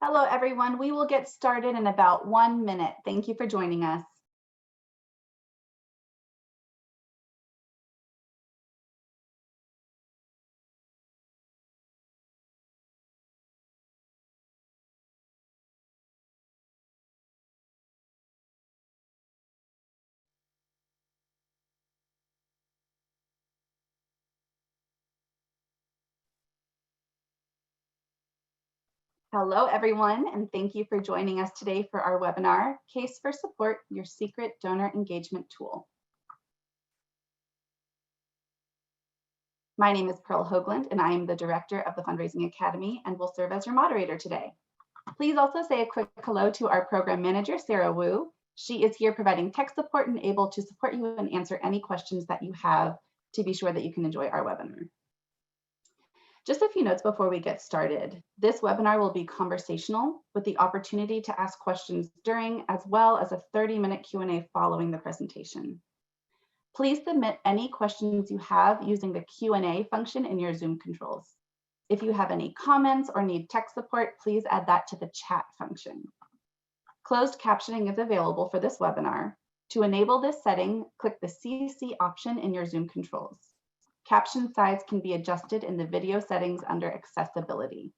Hello, everyone. We will get started in about 1 minute. Thank you for joining us. Hello, everyone, and thank you for joining us today for our webinar, Case for Support, Your Secret Donor Engagement Tool. My name is Pearl Hoagland, and I am the director of the Fundraising Academy and will serve as your moderator today. Please also say a quick hello to our program manager, Sarah Wu. She is here providing tech support and able to support you and answer any questions that you have to be sure that you can enjoy our webinar. Just a few notes before we get started. This webinar will be conversational with the opportunity to ask questions during, as well as a 30-minute Q&A following the presentation. Please submit any questions you have using the Q&A function in your Zoom controls. If you have any comments or need tech support, please add that to the chat function. Closed captioning is available for this webinar. To enable this setting, click the CC option in your Zoom controls. Caption size can be adjusted in the video settings under accessibility.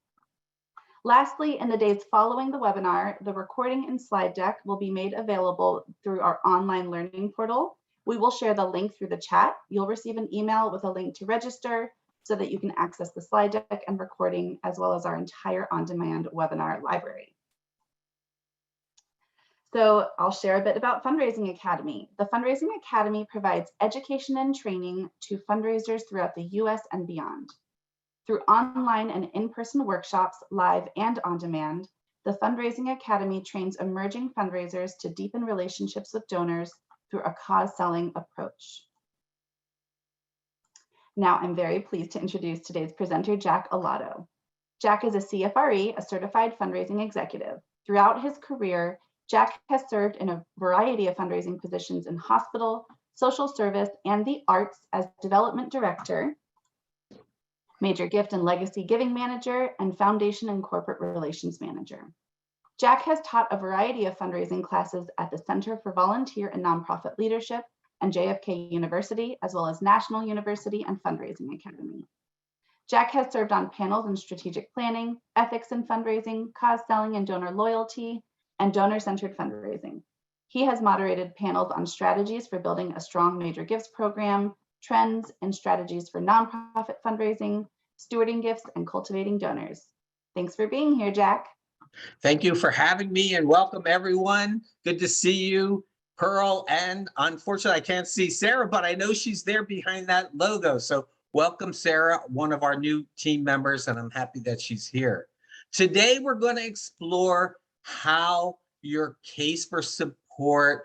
Lastly, in the days following the webinar, the recording and slide deck will be made available through our online learning portal. We will share the link through the chat. You'll receive an email with a link to register so that you can access the slide deck and recording, as well as our entire on-demand webinar library. So I'll share a bit about Fundraising Academy. The Fundraising Academy provides education and training to fundraisers throughout the US and beyond. Through online and in-person workshops, live and on demand, the Fundraising Academy trains emerging fundraisers to deepen relationships with donors through a cause-selling approach. Now I'm very pleased to introduce today's presenter, Jack Alato. Jack is a CFRE, a certified fundraising executive. Throughout his career, Jack has served in a variety of fundraising positions in hospital, social service, and the arts as development director, major gift and legacy giving manager, and foundation and corporate relations manager. Jack has taught a variety of fundraising classes at the Center for Volunteer and Nonprofit Leadership and JFK University, as well as National University and Fundraising Academy. Jack has served on panels in strategic planning, ethics in fundraising, cause selling and donor loyalty, and donor-centered fundraising. He has moderated panels on strategies for building a strong major gifts program, trends and strategies for nonprofit fundraising, stewarding gifts, and cultivating donors. Thanks for being here, Jack. Thank you for having me and welcome everyone. Good to see you, Pearl, and unfortunately I can't see Sarah, but I know she's there behind that logo. So welcome, Sarah, one of our new team members, and I'm happy that she's here. Today we're going to explore how your case for support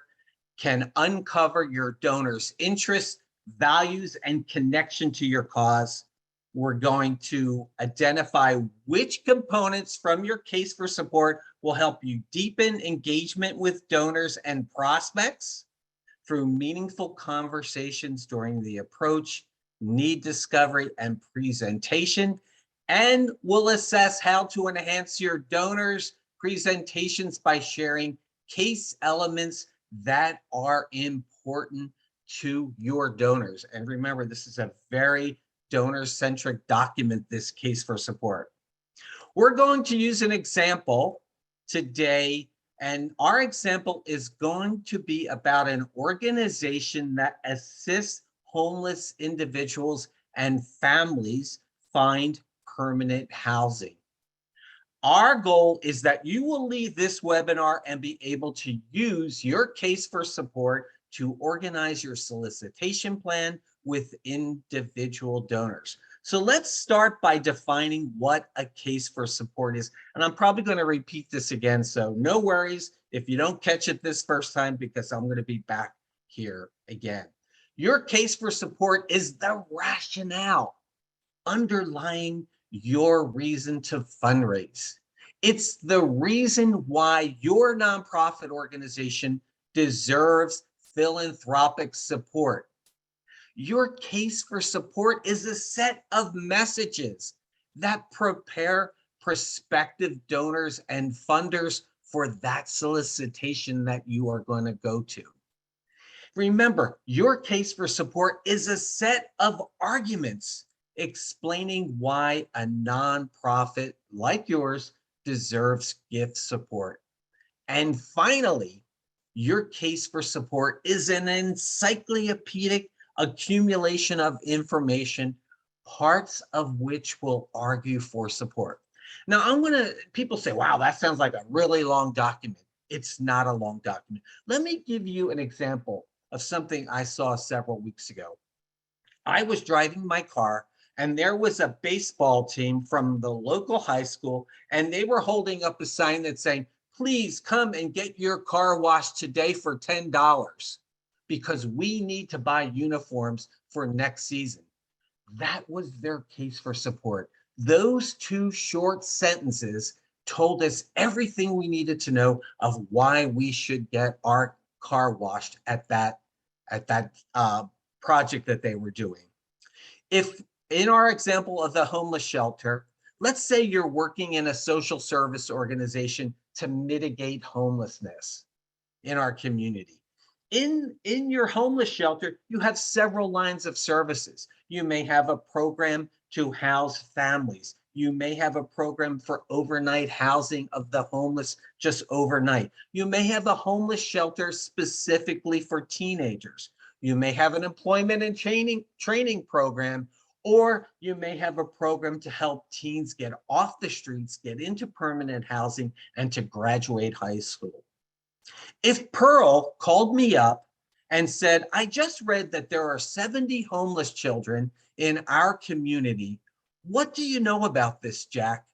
can uncover your donors' interests, values, and connection to your cause. We're going to identify which components from your case for support will help you deepen engagement with donors and prospects through meaningful conversations during the approach, need discovery, and presentation. And we'll assess how to enhance your donors' presentations by sharing case elements that are important to your donors. And remember, this is a very donor-centric document, this case for support. We're going to use an example today, and our example is going to be about an organization that assists homeless individuals and families find permanent housing. Our goal is that you will leave this webinar and be able to use your case for support to organize your solicitation plan with individual donors. So let's start by defining what a case for support is. And I'm probably going to repeat this again, so no worries if you don't catch it this first time, because I'm going to be back here again. Your case for support is the rationale underlying your reason to fundraise. It's the reason why your nonprofit organization deserves philanthropic support. Your case for support is a set of messages that prepare prospective donors and funders for that solicitation that you are going to go to. Remember, your case for support is a set of arguments explaining why a nonprofit like yours deserves gift support. And finally, your case for support is an encyclopedic accumulation of information, parts of which will argue for support. Now, people say, wow, that sounds like a really long document. It's not a long document. Let me give you an example of something I saw several weeks ago. I was driving my car and there was a baseball team from the local high school, and they were holding up a sign that's saying, please come and get your car washed today for $10 because we need to buy uniforms for next season. That was their case for support. Those two short sentences told us everything we needed to know of why we should get our car washed at that project that they were doing. If in our example of the homeless shelter, let's say you're working in a social service organization to mitigate homelessness in our community. In your homeless shelter, you have several lines of services. You may have a program to house families. You may have a program for overnight housing of the homeless just overnight. You may have a homeless shelter specifically for teenagers. You may have an employment and training program, or you may have a program to help teens get off the streets, get into permanent housing, and to graduate high school. If Pearl called me up and said, I just read that there are 70 homeless children in our community, what do you know about this, Jack?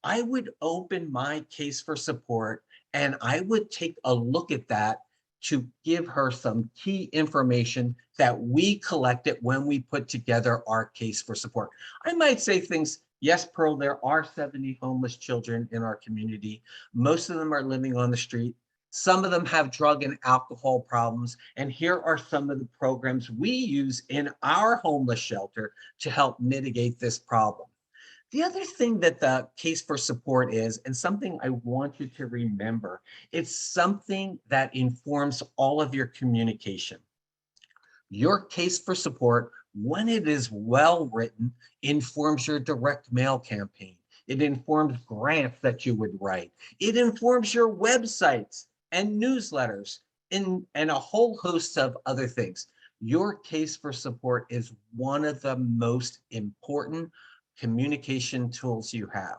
I would open my case for support and I would take a look at that to give her some key information that we collected when we put together our case for support. I might say things, yes, Pearl, there are 70 homeless children in our community. Most of them are living on the street. Some of them have drug and alcohol problems. And here are some of the programs we use in our homeless shelter to help mitigate this problem. The other thing that the case for support is, and something I want you to remember, it's something that informs all of your communication. Your case for support, when it is well written, informs your direct mail campaign. It informs grants that you would write. It informs your websites and newsletters and a whole host of other things. Your case for support is one of the most important communication tools you have.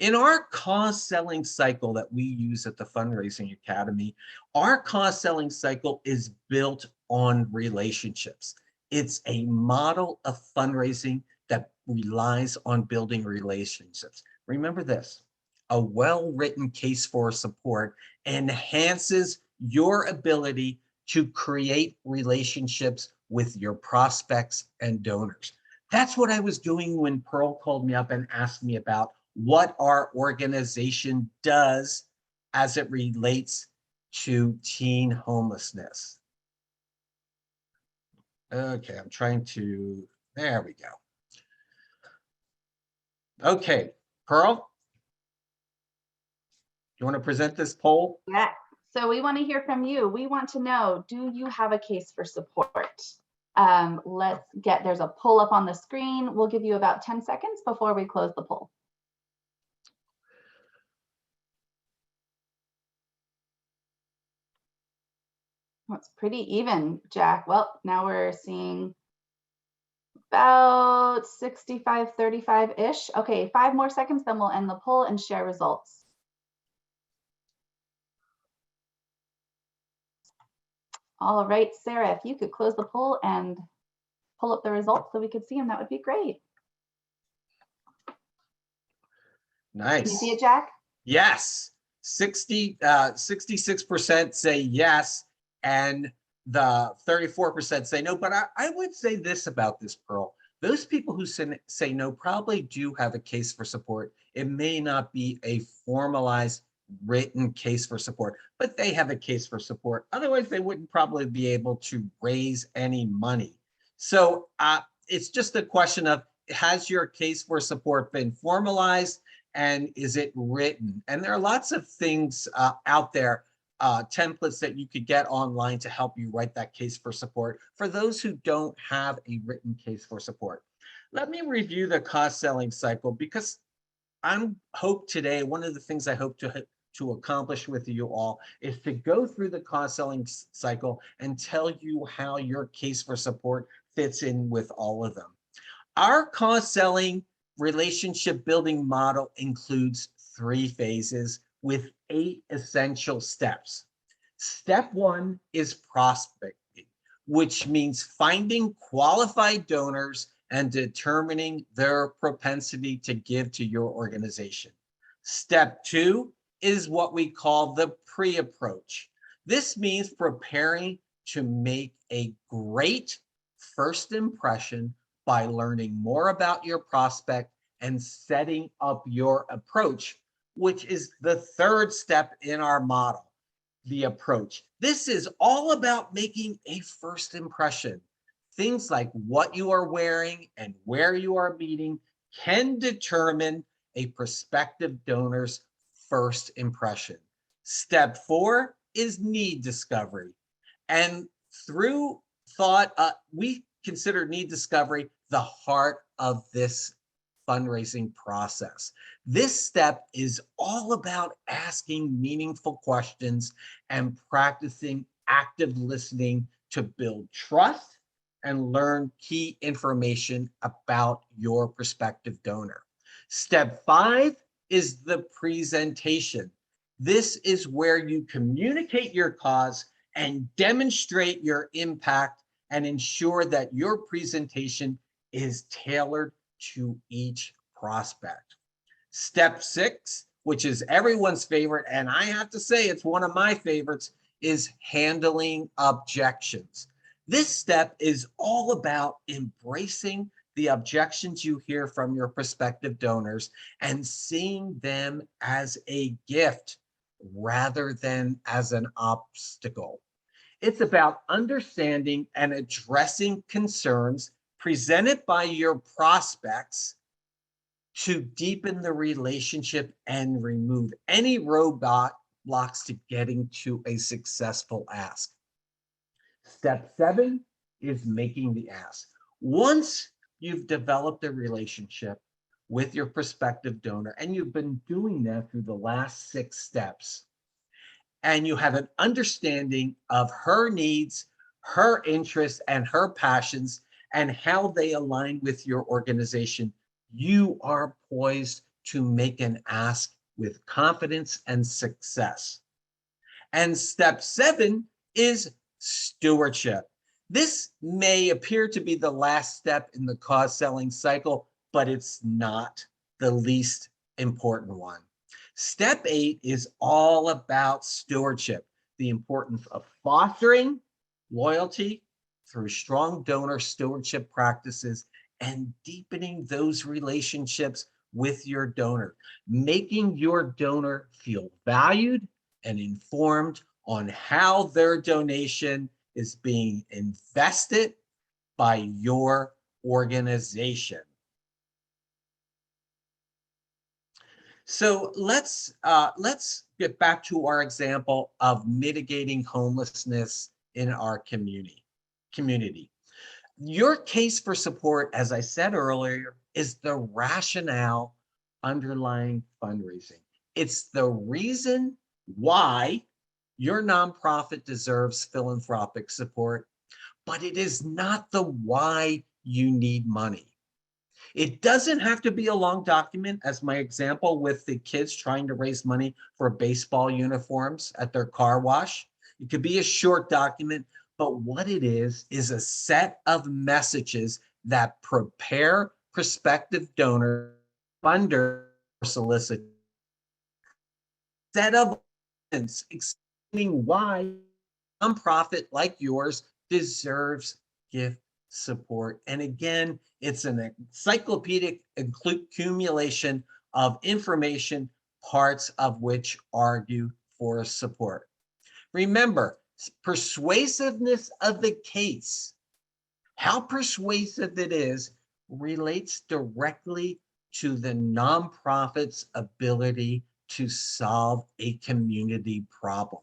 In our cause selling cycle that we use at the Fundraising Academy, our cause selling cycle is built on relationships. It's a model of fundraising that relies on building relationships. Remember this, a well-written case for support enhances your ability to create relationships with your prospects and donors. That's what I was doing when Pearl called me up and asked me about what our organization does as it relates to teen homelessness. Okay, I'm trying to, there we go. Okay, Pearl, you want to present this poll? Yeah. So we want to hear from you. We want to know, do you have a case for support? There's a poll up on the screen. We'll give you about 10 seconds before we close the poll. Well, it's pretty even, Jack. Well, now we're seeing about 65-35-ish. Okay, 5 more seconds, then we'll end the poll and share results. All right, Sarah, if you could close the poll and pull up the results so we could see them, that would be great. Nice. Can you see it, Jack? Yes, 66% say yes, and the 34% say no. But I would say this about this, Pearl. Those people who say no probably do have a case for support. It may not be a formalized written case for support, but they have a case for support. Otherwise, they wouldn't probably be able to raise any money. So it's just a question of, has your case for support been formalized? And is it written? And there are lots of things out there, templates that you could get online to help you write that case for support for those who don't have a written case for support. Let me review the cost selling cycle, because today, one of the things I hope to accomplish with you all is to go through the cost selling cycle and tell you how your case for support fits in with all of them. Our cost selling relationship building model includes 3 phases with 8 essential steps. Step 1 is prospecting, which means finding qualified donors and determining their propensity to give to your organization. Step 2 is what we call the pre-approach. This means preparing to make a great first impression by learning more about your prospect and setting up your approach, which is the 3rd step in our model, the approach. This is all about making a first impression. Things like what you are wearing and where you are meeting can determine a prospective donor's first impression. Step 4 is need discovery. And through thought, we consider need discovery the heart of this fundraising process. This step is all about asking meaningful questions and practicing active listening to build trust and learn key information about your prospective donor. Step 5 is the presentation. This is where you communicate your cause and demonstrate your impact and ensure that your presentation is tailored to each prospect. Step 6, which is everyone's favorite, and I have to say it's one of my favorites, is handling objections. This step is all about embracing the objections you hear from your prospective donors and seeing them as a gift rather than as an obstacle. It's about understanding and addressing concerns presented by your prospects to deepen the relationship and remove any roadblocks to getting to a successful ask. Step 7 is making the ask. Once you've developed a relationship with your prospective donor, and you've been doing that through the last 6 steps, and you have an understanding of her needs, her interests, and her passions, and how they align with your organization, you are poised to make an ask with confidence and success. And step 7 is stewardship. This may appear to be the last step in the cause selling cycle, but it's not the least important one. Step 8 is all about stewardship, the importance of fostering loyalty through strong donor stewardship practices and deepening those relationships with your donor, making your donor feel valued and informed on how their donation is being invested by your organization. So let's get back to our example of mitigating homelessness in our community. Your case for support, as I said earlier, is the rationale underlying fundraising. It's the reason why your nonprofit deserves philanthropic support, but it is not the why you need money. It doesn't have to be a long document, as my example with the kids trying to raise money for baseball uniforms at their car wash. It could be a short document, but what it is a set of messages that prepare prospective donors, funders, solicitors, set of evidence explaining why a nonprofit like yours deserves gift support. And again, it's an encyclopedic accumulation of information, parts of which argue for support. Remember, persuasiveness of the case, how persuasive it is, relates directly to the nonprofit's ability to solve a community problem.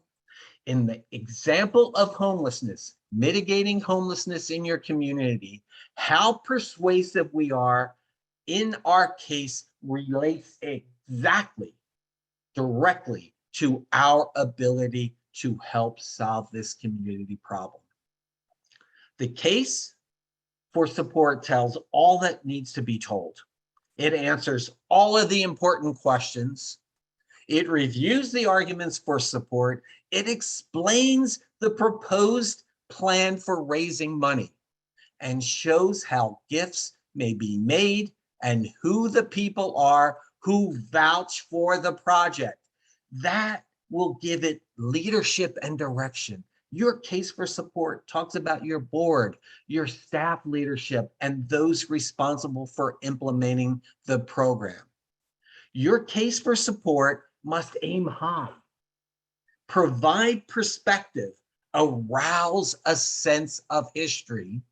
In the example of homelessness, mitigating homelessness in your community, how persuasive we are in our case relates exactly, directly to our ability to help solve this community problem. The case for support tells all that needs to be told. It answers all of the important questions. It reviews the arguments for support. It explains the proposed plan for raising money and shows how gifts may be made and who the people are who vouch for the project. That will give it leadership and direction. Your case for support talks about your board, your staff leadership, and those responsible for implementing the program. Your case for support must aim high, provide perspective, arouse a sense of history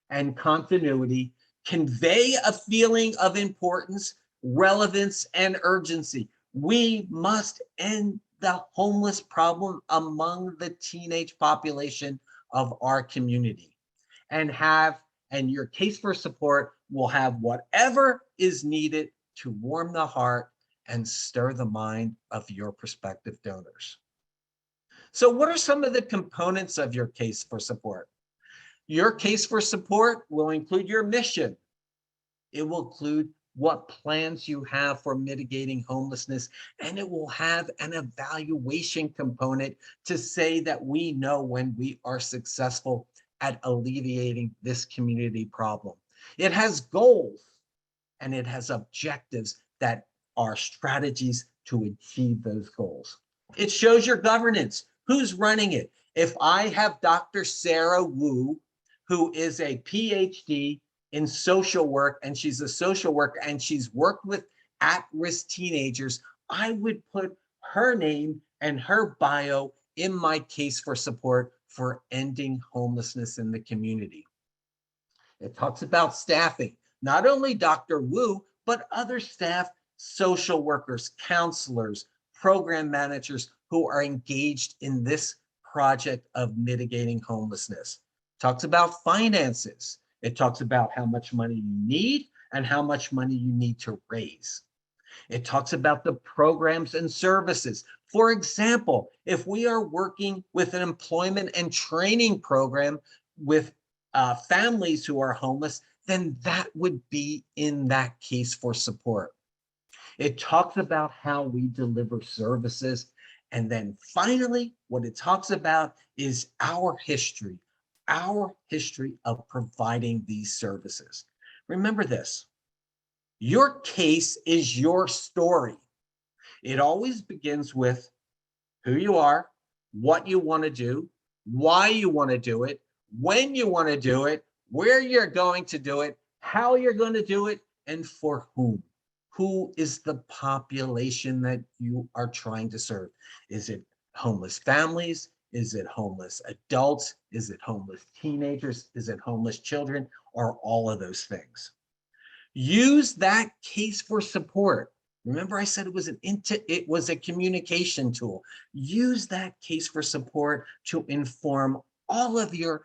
and continuity, convey a feeling of importance, relevance, and urgency. We must end the homeless problem among the teenage population of our community, and your case for support will have whatever is needed to warm the heart and stir the mind of your prospective donors. So what are some of the components of your case for support? Your case for support will include your mission. It will include what plans you have for mitigating homelessness, and it will have an evaluation component to say that we know when we are successful at alleviating this community problem. It has goals and it has objectives that are strategies to achieve those goals. It shows your governance, who's running it. If I have Dr. Sarah Wu, who is a PhD in social work, and she's a social worker and she's worked with at-risk teenagers, I would put her name and her bio in my case for support for ending homelessness in the community. It talks about staffing, not only Dr. Wu, but other staff, social workers, counselors, program managers who are engaged in this project of mitigating homelessness. It talks about finances. It talks about how much money you need and how much money you need to raise. It talks about the programs and services. For example, if we are working with an employment and training program with families who are homeless, then that would be in that case for support. It talks about how we deliver services. And then finally, what it talks about is our history of providing these services. Remember this, your case is your story. It always begins with who you are, what you want to do, why you want to do it, when you want to do it, where you're going to do it, how you're going to do it, and for whom. Who is the population that you are trying to serve? Is it homeless families? Is it homeless adults? Is it homeless teenagers? Is it homeless children? Or all of those things? Use that case for support. Remember, I said it was a communication tool. Use that case for support to inform all of your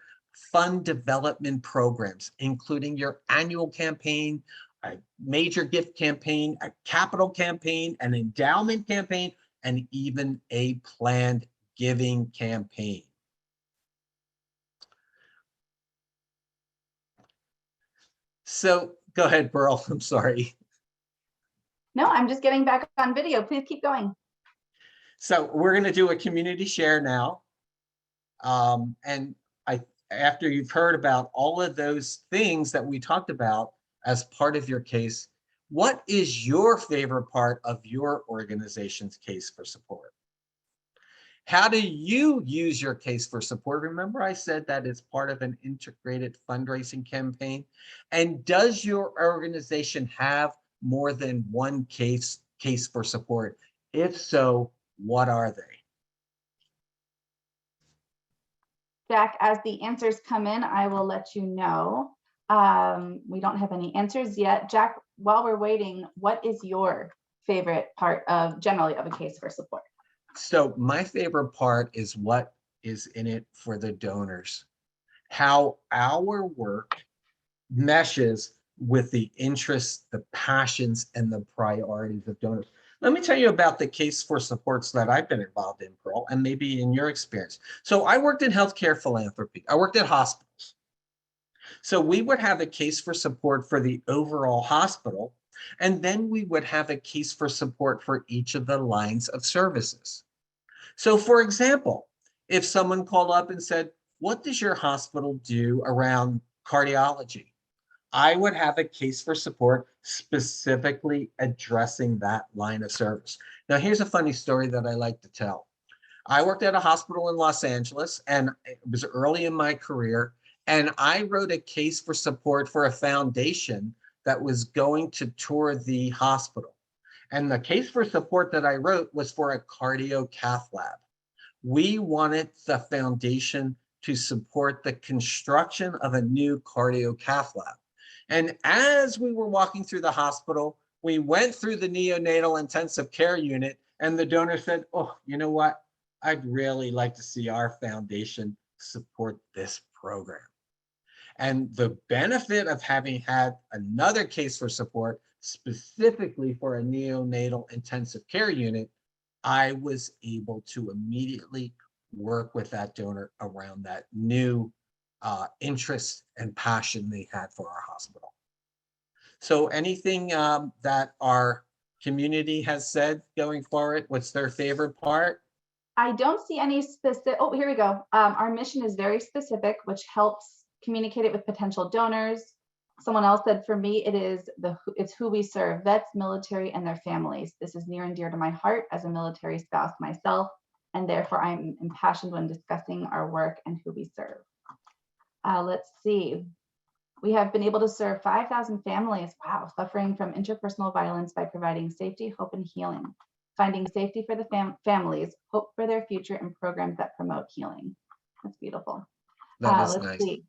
fund development programs, including your annual campaign, a major gift campaign, a capital campaign, an endowment campaign, and even a planned giving campaign. So go ahead, Pearl. I'm sorry. No, I'm just getting back on video. Please keep going. So we're going to do a community share now. And after you've heard about all of those things that we talked about as part of your case, what is your favorite part of your organization's case for support? How do you use your case for support? Remember, I said that it's part of an integrated fundraising campaign. And does your organization have more than one case for support? If so, what are they? Jack, as the answers come in, I will let you know. We don't have any answers yet. Jack, while we're waiting, what is your favorite part of generally of a case for support? So my favorite part is what is in it for the donors, how our work meshes with the interests, the passions, and the priorities of donors. Let me tell you about the case for supports that I've been involved in, Pearl, and maybe in your experience. So I worked in healthcare philanthropy. I worked at hospitals. So we would have a case for support for the overall hospital, and then we would have a case for support for each of the lines of services. So for example, if someone called up and said, what does your hospital do around cardiology? I would have a case for support specifically addressing that line of service. Now, here's a funny story that I like to tell. I worked at a hospital in Los Angeles, and it was early in my career, and I wrote a case for support for a foundation that was going to tour the hospital. And the case for support that I wrote was for a cardio cath lab. We wanted the foundation to support the construction of a new cardio cath lab. And as we were walking through the hospital, we went through the neonatal intensive care unit, and the donor said, oh, you know what? I'd really like to see our foundation support this program. And the benefit of having had another case for support specifically for a neonatal intensive care unit, I was able to immediately work with that donor around that new interest and passion they had for our hospital. So anything that our community has said going forward, what's their favorite part? I don't see any specific, oh, here we go. Our mission is very specific, which helps communicate it with potential donors. Someone else said, for me, it's who we serve, vets, military, and their families. This is near and dear to my heart as a military spouse myself, and therefore I'm impassioned when discussing our work and who we serve. Let's see. We have been able to serve 5,000 families, wow, suffering from interpersonal violence by providing safety, hope, and healing. Finding safety for the families, hope for their future, and programs that promote healing. That's beautiful. That is let's nice. see.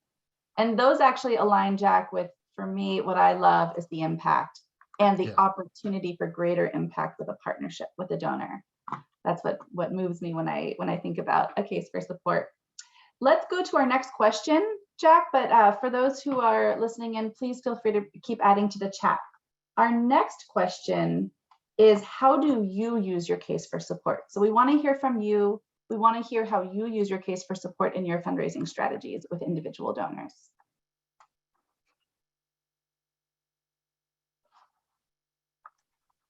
And those actually align, Jack, with, for me, what I love is the impact and the opportunity for greater impact with a partnership with a donor. That's what moves me when I think about a case for support. Let's go to our next question, Jack, but for those who are listening in, please feel free to keep adding to the chat. Our next question is, how do you use your case for support? So we want to hear from you. We want to hear how you use your case for support in your fundraising strategies with individual donors.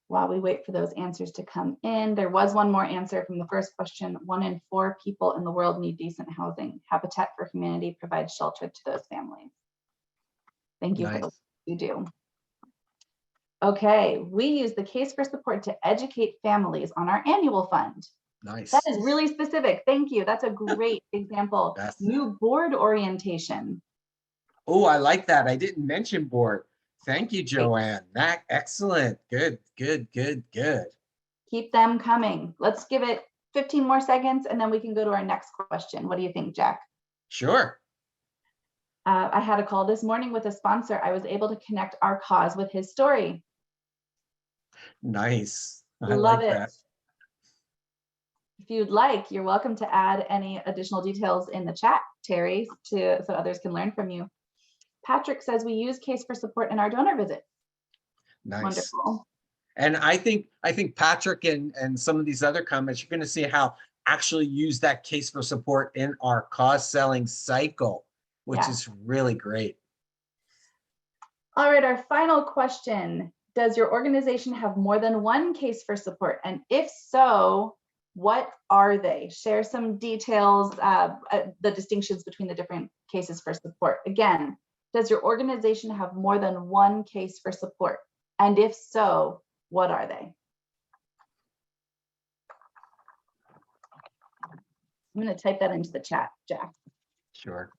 While we wait for those answers to come in, there was one more answer from the first question. 1 in 4 people in the world need decent housing. Habitat for Humanity provides shelter to those families. Thank you for the work you do. Okay, we use the case for support to educate families on our annual fund. Nice. That is really specific. Thank you. That's a great example. New board orientation. Oh, I like that. I didn't mention board. Thank you, Joanne. That excellent. Good, good, good, good. Keep them coming. Let's give it 15 more seconds and then we can go to our next question. What do you think, Jack? Sure. I had a call this morning with a sponsor. I was able to connect our cause with his story. Nice. I love like it. that. If you'd like, you're welcome to add any additional details in the chat, Terry, so others can learn from you. Patrick says we use case for support in our donor visit. Nice. Wonderful. And I think Patrick and some of these other comments, you're going to see how actually use that case for support in our cause selling cycle, which is really great. All right, our final question. Does your organization have more than one case for support? And if so, what are they? Share some details, the distinctions between the different cases for support. Again, does your organization have more than one case for support? And if so, what are they? I'm going to type that into the chat, Jack. Sure.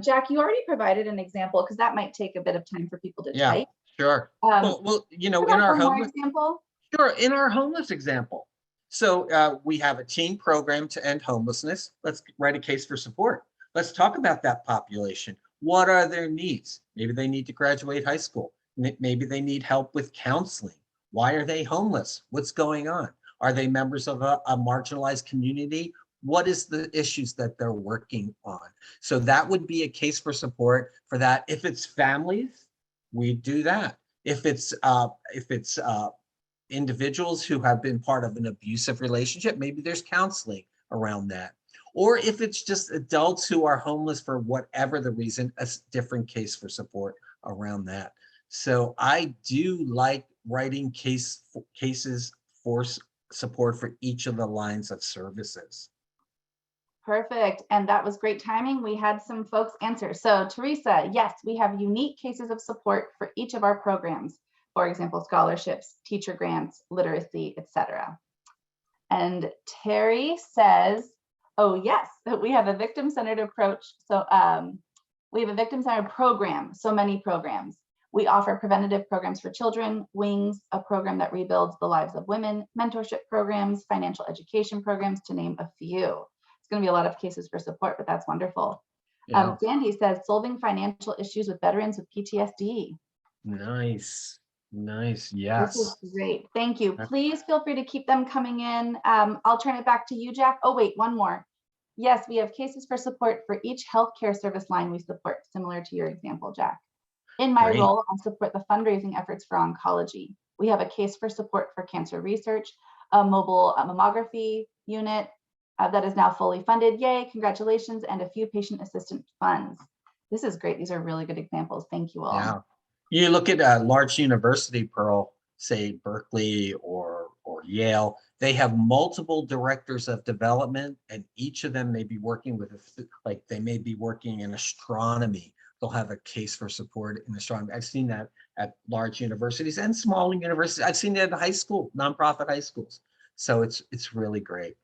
Jack, you already provided an example because that might take a bit of time for people to type. Sure. Well, you know, in our homeless example. Sure, in our homeless example. So we have a teen program to end homelessness. Let's write a case for support. Let's talk about that population. What are their needs? Maybe they need to graduate high school. Maybe they need help with counseling. Why are they homeless? What's going on? Are they members of a marginalized community? What is the issues that they're working on? So that would be a case for support for that. If it's families, we do that. If it's individuals who have been part of an abusive relationship, maybe there's counseling around that. Or if it's just adults who are homeless for whatever the reason, a different case for support around that. So I do like writing cases for support for each of the lines of services. Perfect. And that was great timing. We had some folks answer. So Teresa, yes, we have unique cases of support for each of our programs. For example, scholarships, teacher grants, literacy, etc. And Terry says, oh yes, we have a victim-centered approach. So we have a victim-centered program, so many programs. We offer preventative programs for children, Wings, a program that rebuilds the lives of women, mentorship programs, financial education programs, to name a few. It's going to be a lot of cases for support, but that's wonderful. Yeah. Sandy says, solving financial issues with veterans with PTSD. Nice. Nice. This Yes. is great. Thank you. Please feel free to keep them coming in. I'll turn it back to you, Jack. Oh, wait, one more. Yes, we have cases for support for each healthcare service line we support, similar to your example, Jack. In my Great. role, I support the fundraising efforts for oncology. We have a case for support for cancer research, a mobile mammography unit that is now fully funded. Yay, congratulations, and a few patient assistance funds. This is great. These are really good examples. Thank you all. Yeah. You look at a large university, Pearl, say Berkeley or Yale, they have multiple directors of development, and each of them may be working with, like they may be working in astronomy. They'll have a case for support in astronomy. I've seen that at large universities and small universities. I've seen it at high school, nonprofit high schools. So it's really great.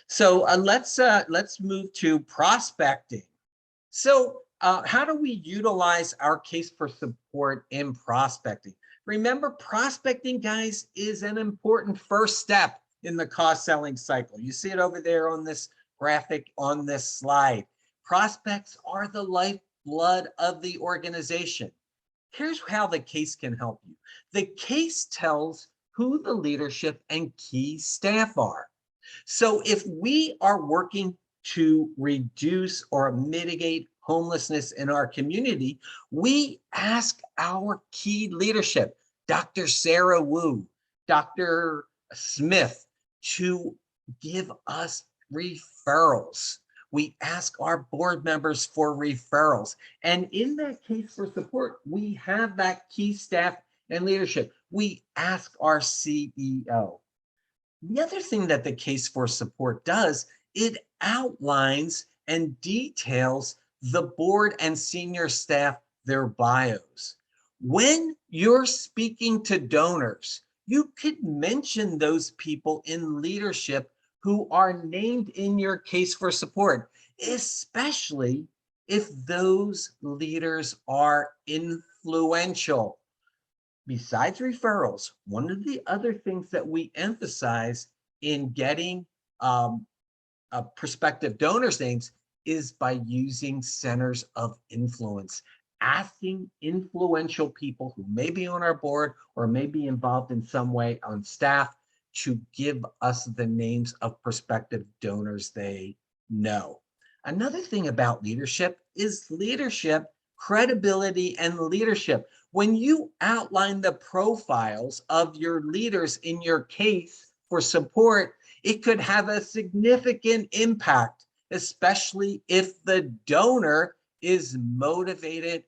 So let's move to prospecting. So how do we utilize our case for support in prospecting? Remember, prospecting, guys, is an important first step in the cost selling cycle. You see it over there on this graphic on this slide. Prospects are the lifeblood of the organization. Here's how the case can help you. The case tells who the leadership and key staff are. So if we are working to reduce or mitigate homelessness in our community, we ask our key leadership, Dr. Sarah Wu, Dr. Smith, to give us referrals. We ask our board members for referrals. And in that case for support, we have that key staff and leadership. We ask our CEO. The other thing that the case for support does, it outlines and details the board and senior staff, their bios. When you're speaking to donors, you could mention those people in leadership who are named in your case for support, especially if those leaders are influential. Besides referrals, one of the other things that we emphasize in getting prospective donors' names is by using centers of influence, asking influential people who may be on our board or may be involved in some way on staff to give us the names of prospective donors they know. Another thing about leadership is leadership, credibility, and leadership. When you outline the profiles of your leaders in your case for support, it could have a significant impact, especially if the donor is motivated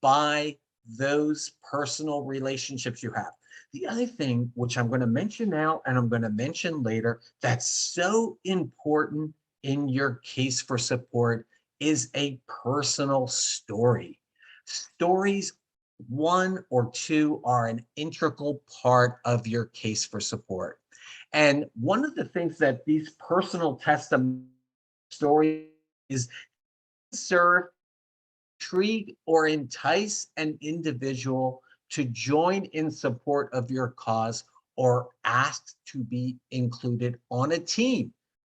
by those personal relationships you have. The other thing, which I'm going to mention now and I'm going to mention later, that's so important in your case for support is a personal story. Stories, one or two, are an integral part of your case for support. And one of the things that these personal testimony stories is serve, intrigue, or entice an individual to join in support of your cause or ask to be included on a team.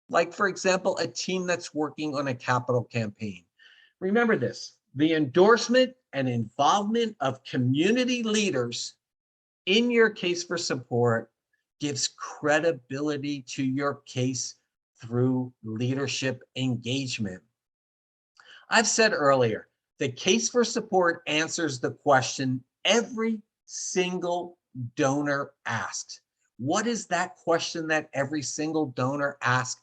Like, for example, a team that's working on a capital campaign. Remember this, The endorsement and involvement of community leaders in your case for support gives credibility to your case through leadership engagement. I've said earlier, the case for support answers the question every single donor asks. What is that question that every single donor asks?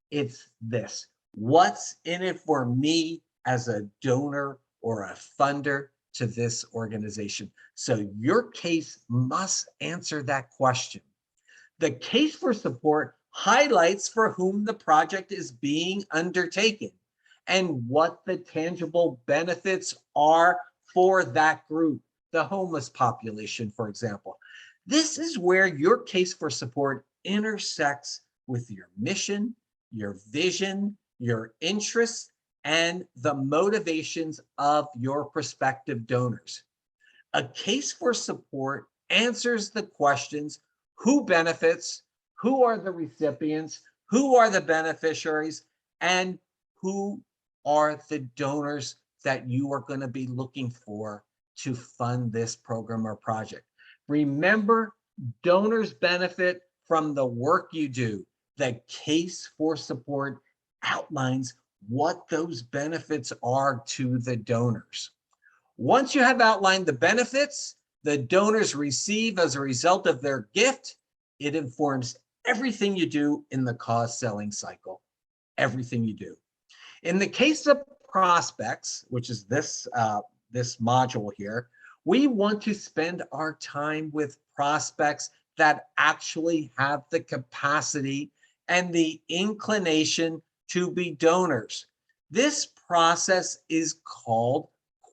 It's this: what's in it for me as a donor or a funder to this organization? So your case must answer that question. The case for support highlights for whom the project is being undertaken and what the tangible benefits are for that group, the homeless population, for example. This is where your case for support intersects with your mission, your vision, your interests, and the motivations of your prospective donors. A case for support answers the questions: who benefits, who are the recipients, who are the beneficiaries, and who are the donors that you are going to be looking for to fund this program or project. Remember, donors benefit from the work you do. The case for support outlines what those benefits are to the donors. Once you have outlined the benefits the donors receive as a result of their gift, it informs everything you do in the cause selling cycle, everything you do. In the case of prospects, which is this module here, we want to spend our time with prospects that actually have the capacity and the inclination to be donors. This process is called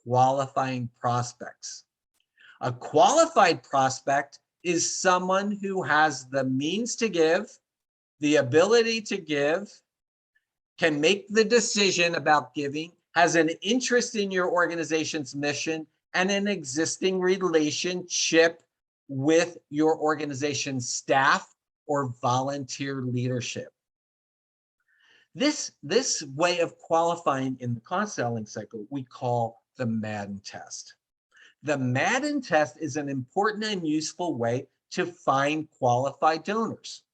qualifying prospects. A qualified prospect is someone who has the means to give, the ability to give, can make the decision about giving, has an interest in your organization's mission, and an existing relationship with your organization's staff or volunteer leadership. This way of qualifying in the cause selling cycle we call the Madden test. The Madden test is an important and useful way to find qualified donors.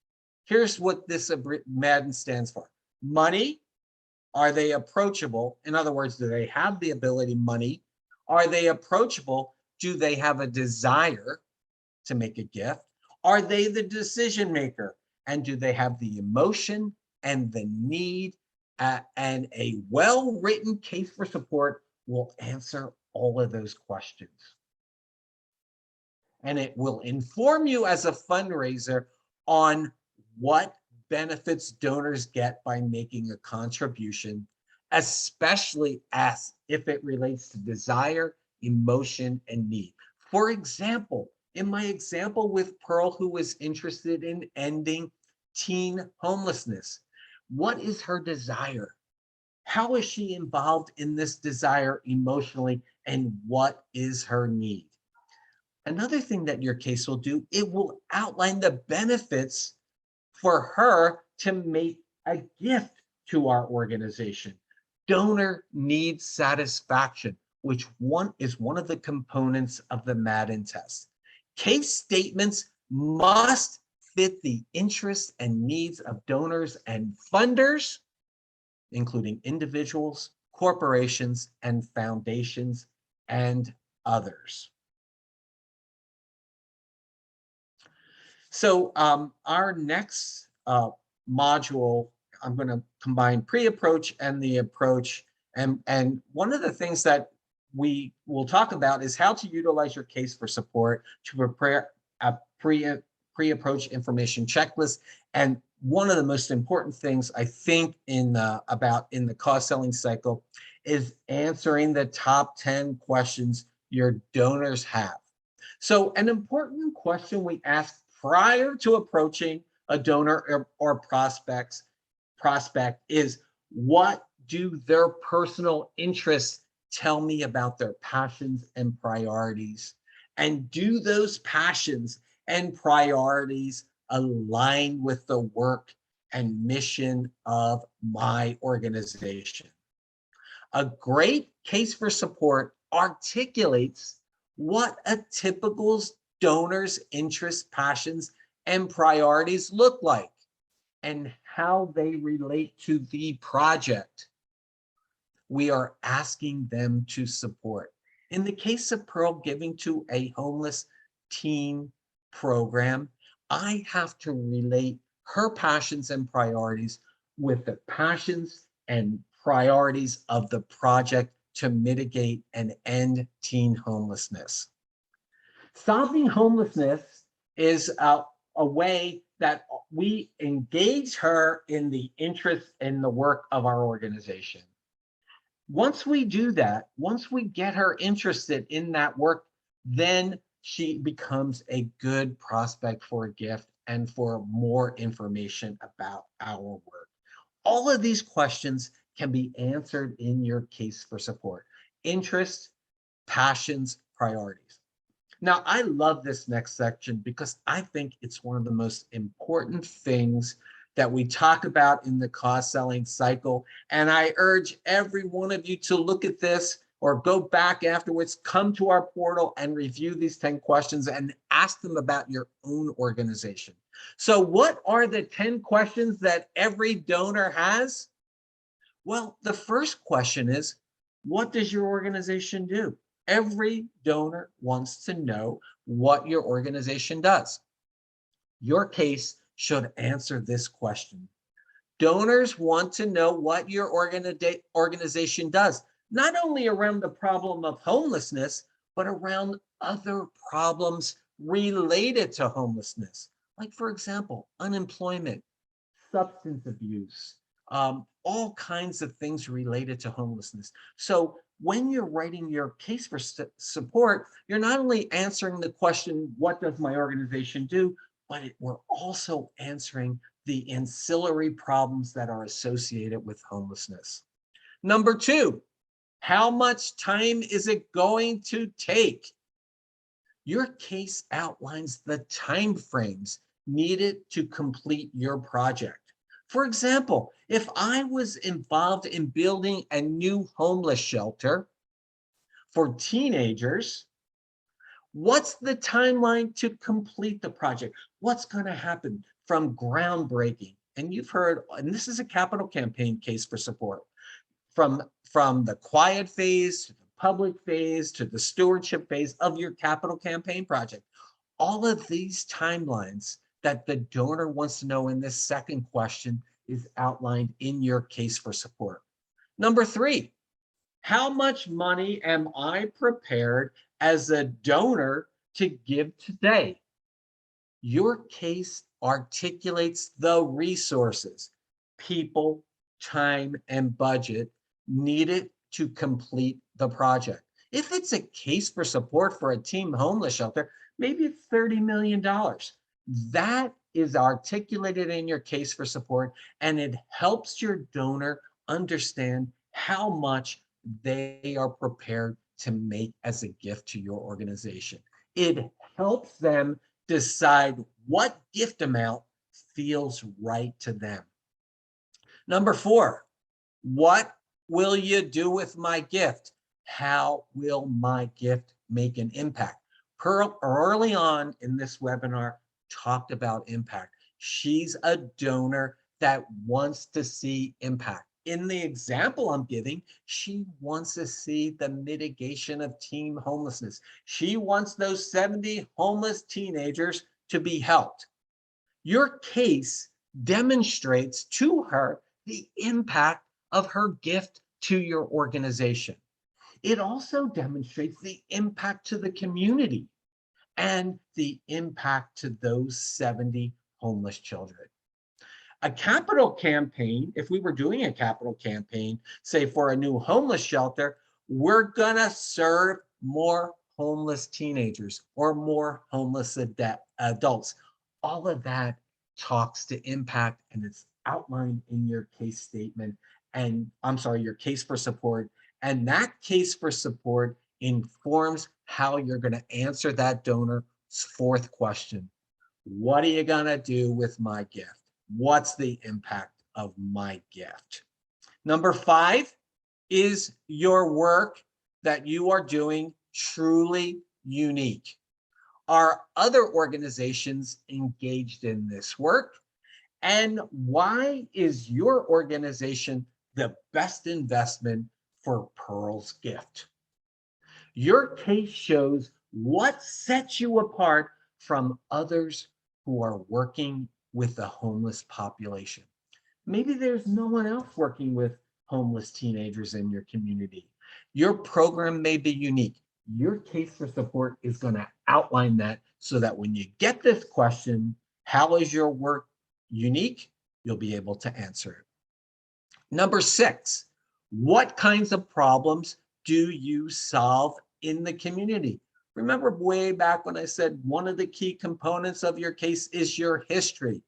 Here's what this Madden stands for. Money, are they approachable? In other words, do they have the ability, money? Are they approachable? Do they have a desire to make a gift? Are they the decision maker? And do they have the emotion and the need? And a well-written case for support will answer all of those questions. And it will inform you as a fundraiser on what benefits donors get by making a contribution, especially as if it relates to desire, emotion, and need. For example, in my example with Pearl, who was interested in ending teen homelessness, what is her desire? How is she involved in this desire emotionally, and what is her need? Another thing that your case will do, it will outline the benefits for her to make a gift to our organization. Donor need satisfaction, which is one of the components of the Madden test. Case statements must fit the interests and needs of donors and funders, including individuals, corporations, and foundations, and others. So our next module, I'm going to combine pre-approach and the approach. And one of the things that we will talk about is how to utilize your case for support to prepare a pre-approach information checklist. And one of the most important things I think in the cause selling cycle is answering the top 10 questions your donors have. So an important question we ask prior to approaching a donor or prospect is, what do their personal interests tell me about their passions and priorities? And do those passions and priorities align with the work and mission of my organization? A great case for support articulates what a typical donor's interests, passions, and priorities look like and how they relate to the project we are asking them to support. In the case of Pearl giving to a homeless teen program, I have to relate her passions and priorities with the passions and priorities of the project to mitigate and end teen homelessness. Solving homelessness is a way that we engage her in the interest in the work of our organization. Once we do that, once we get her interested in that work, then she becomes a good prospect for a gift and for more information about our work. All of these questions can be answered in your case for support: interests, passions, priorities. Now, I love this next section because I think it's one of the most important things that we talk about in the cause selling cycle. And I urge every one of you to look at this or go back afterwards, come to our portal and review these 10 questions and ask them about your own organization. So what are the 10 questions that every donor has? Well, the first question is, what does your organization do? Every donor wants to know what your organization does. Your case should answer this question. Donors want to know what your organization does, not only around the problem of homelessness, but around other problems related to homelessness. Like, for example, unemployment, substance abuse, all kinds of things related to homelessness. So when you're writing your case for support, you're not only answering the question, what does my organization do? But we're also answering the ancillary problems that are associated with homelessness. Number two, how much time is it going to take? Your case outlines the time frames needed to complete your project. For example, if I was involved in building a new homeless shelter for teenagers, what's the timeline to complete the project? What's going to happen from groundbreaking? And you've heard, and this is a capital campaign case for support, from the quiet phase to the public phase to the stewardship phase of your capital campaign project. All of these timelines that the donor wants to know in this second question is outlined in your case for support. Number three, how much money am I prepared as a donor to give today? Your case articulates the resources, people, time, and budget needed to complete the project. If it's a case for support for a teen homeless shelter, maybe it's $30 million. That is articulated in your case for support, and it helps your donor understand how much they are prepared to make as a gift to your organization. It helps them decide what gift amount feels right to them. Number four, what will you do with my gift? How will my gift make an impact? Pearl, early on in this webinar, talked about impact. She's a donor that wants to see impact. In the example I'm giving, she wants to see the mitigation of teen homelessness. She wants those 70 homeless teenagers to be helped. Your case demonstrates to her the impact of her gift to your organization. It also demonstrates the impact to the community and the impact to those 70 homeless children. A capital campaign, if we were doing a capital campaign, say for a new homeless shelter, we're gonna serve more homeless teenagers or more homeless adults. All of that talks to impact, and it's outlined in your case statement, and I'm sorry, your case for support. And that case for support informs how you're going to answer that donor's fourth question. What are you going to do with my gift? What's the impact of my gift? Number five, Is your work that you are doing truly unique? Are other organizations engaged in this work? And why is your organization the best investment for Pearl's gift? Your case shows what sets you apart from others who are working with the homeless population. Maybe there's no one else working with homeless teenagers in your community. Your program may be unique. Your case for support is going to outline that so that when you get this question, how is your work unique? You'll be able to answer it. Number 6, what kinds of problems do you solve in the community? Remember way back when I said one of the key components of your case is your history.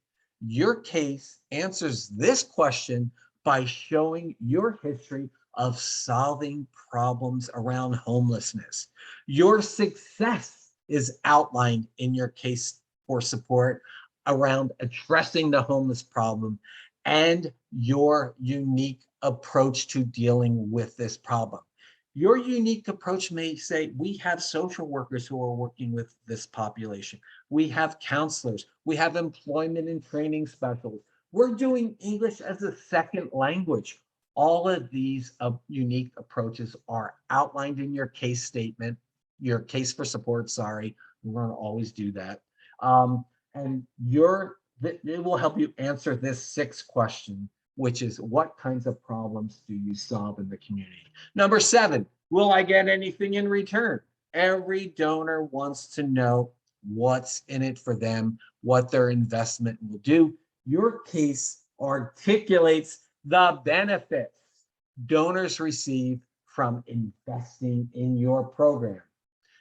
Your case answers this question by showing your history of solving problems around homelessness. Your success is outlined in your case for support around addressing the homeless problem and your unique approach to dealing with this problem. Your unique approach may say, we have social workers who are working with this population. We have counselors. We have employment and training specialists. We're doing English as a second language. All of these unique approaches are outlined in your case statement, your case for support, sorry. We're going to always do that. And it will help you answer this 6th question, which is what kinds of problems do you solve in the community? Number 7, will I get anything in return? Every donor wants to know what's in it for them, what their investment will do. Your case articulates the benefits donors receive from investing in your program.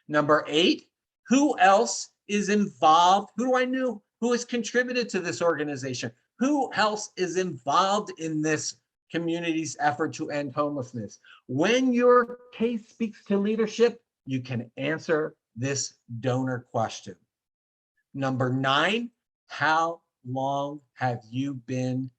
Number 8, who else is involved? Who do I know who has contributed to this organization? Who else is involved in this community's effort to end homelessness? When your case speaks to leadership, you can answer this donor question. Number 9, how long have you been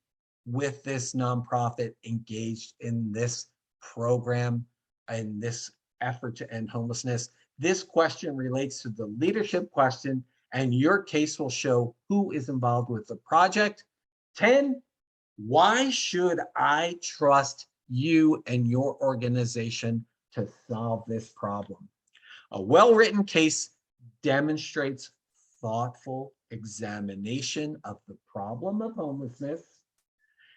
with this nonprofit engaged in this program and this effort to end homelessness? This question relates to the leadership question, and your case will show who is involved with the project. 10, why should I trust you and your organization to solve this problem? A well-written case demonstrates thoughtful examination of the problem of homelessness,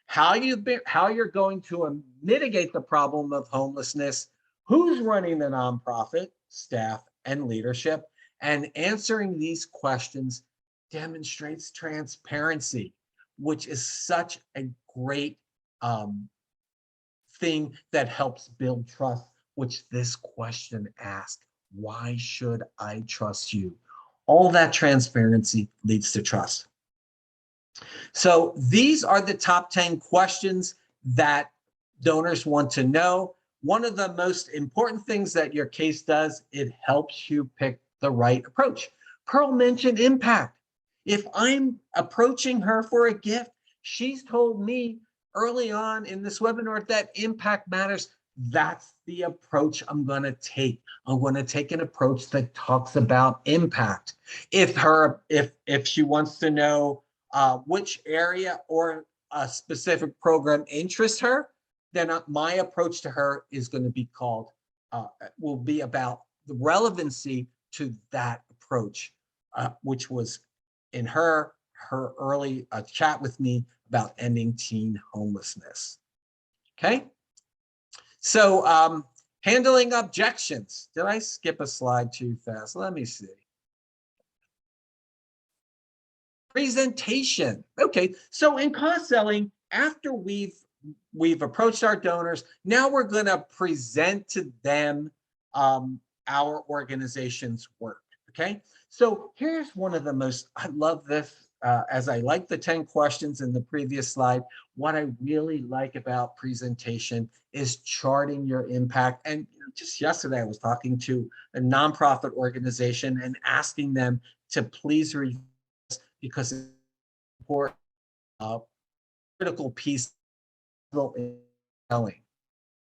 how you're going to mitigate the problem of homelessness, who's running the nonprofit, staff, and leadership, and answering these questions demonstrates transparency, which is such a great thing that helps build trust, which this question asks. Why should I trust you? All that transparency leads to trust. So these are the top 10 questions that donors want to know. One of the most important things that your case does, it helps you pick the right approach. Pearl mentioned impact. If I'm approaching her for a gift, she's told me early on in this webinar that impact matters. That's the approach I'm going to take. I'm going to take an approach that talks about impact. If she wants to know which area or a specific program interests her, then my approach to her is going to be will be about the relevancy to that approach, which was in her early chat with me about ending teen homelessness. Okay. So handling objections. Did I skip a slide too fast? Let me see. Presentation. Okay, so in cost selling, after we've approached our donors, now we're going to present to them our organization's work. Okay, so here's one of the most, I love this, as I like the 10 questions in the previous slide. What I really like about presentation is charting your impact. And just yesterday, I was talking to a nonprofit organization and asking them to please review this because it's important, critical piece in selling.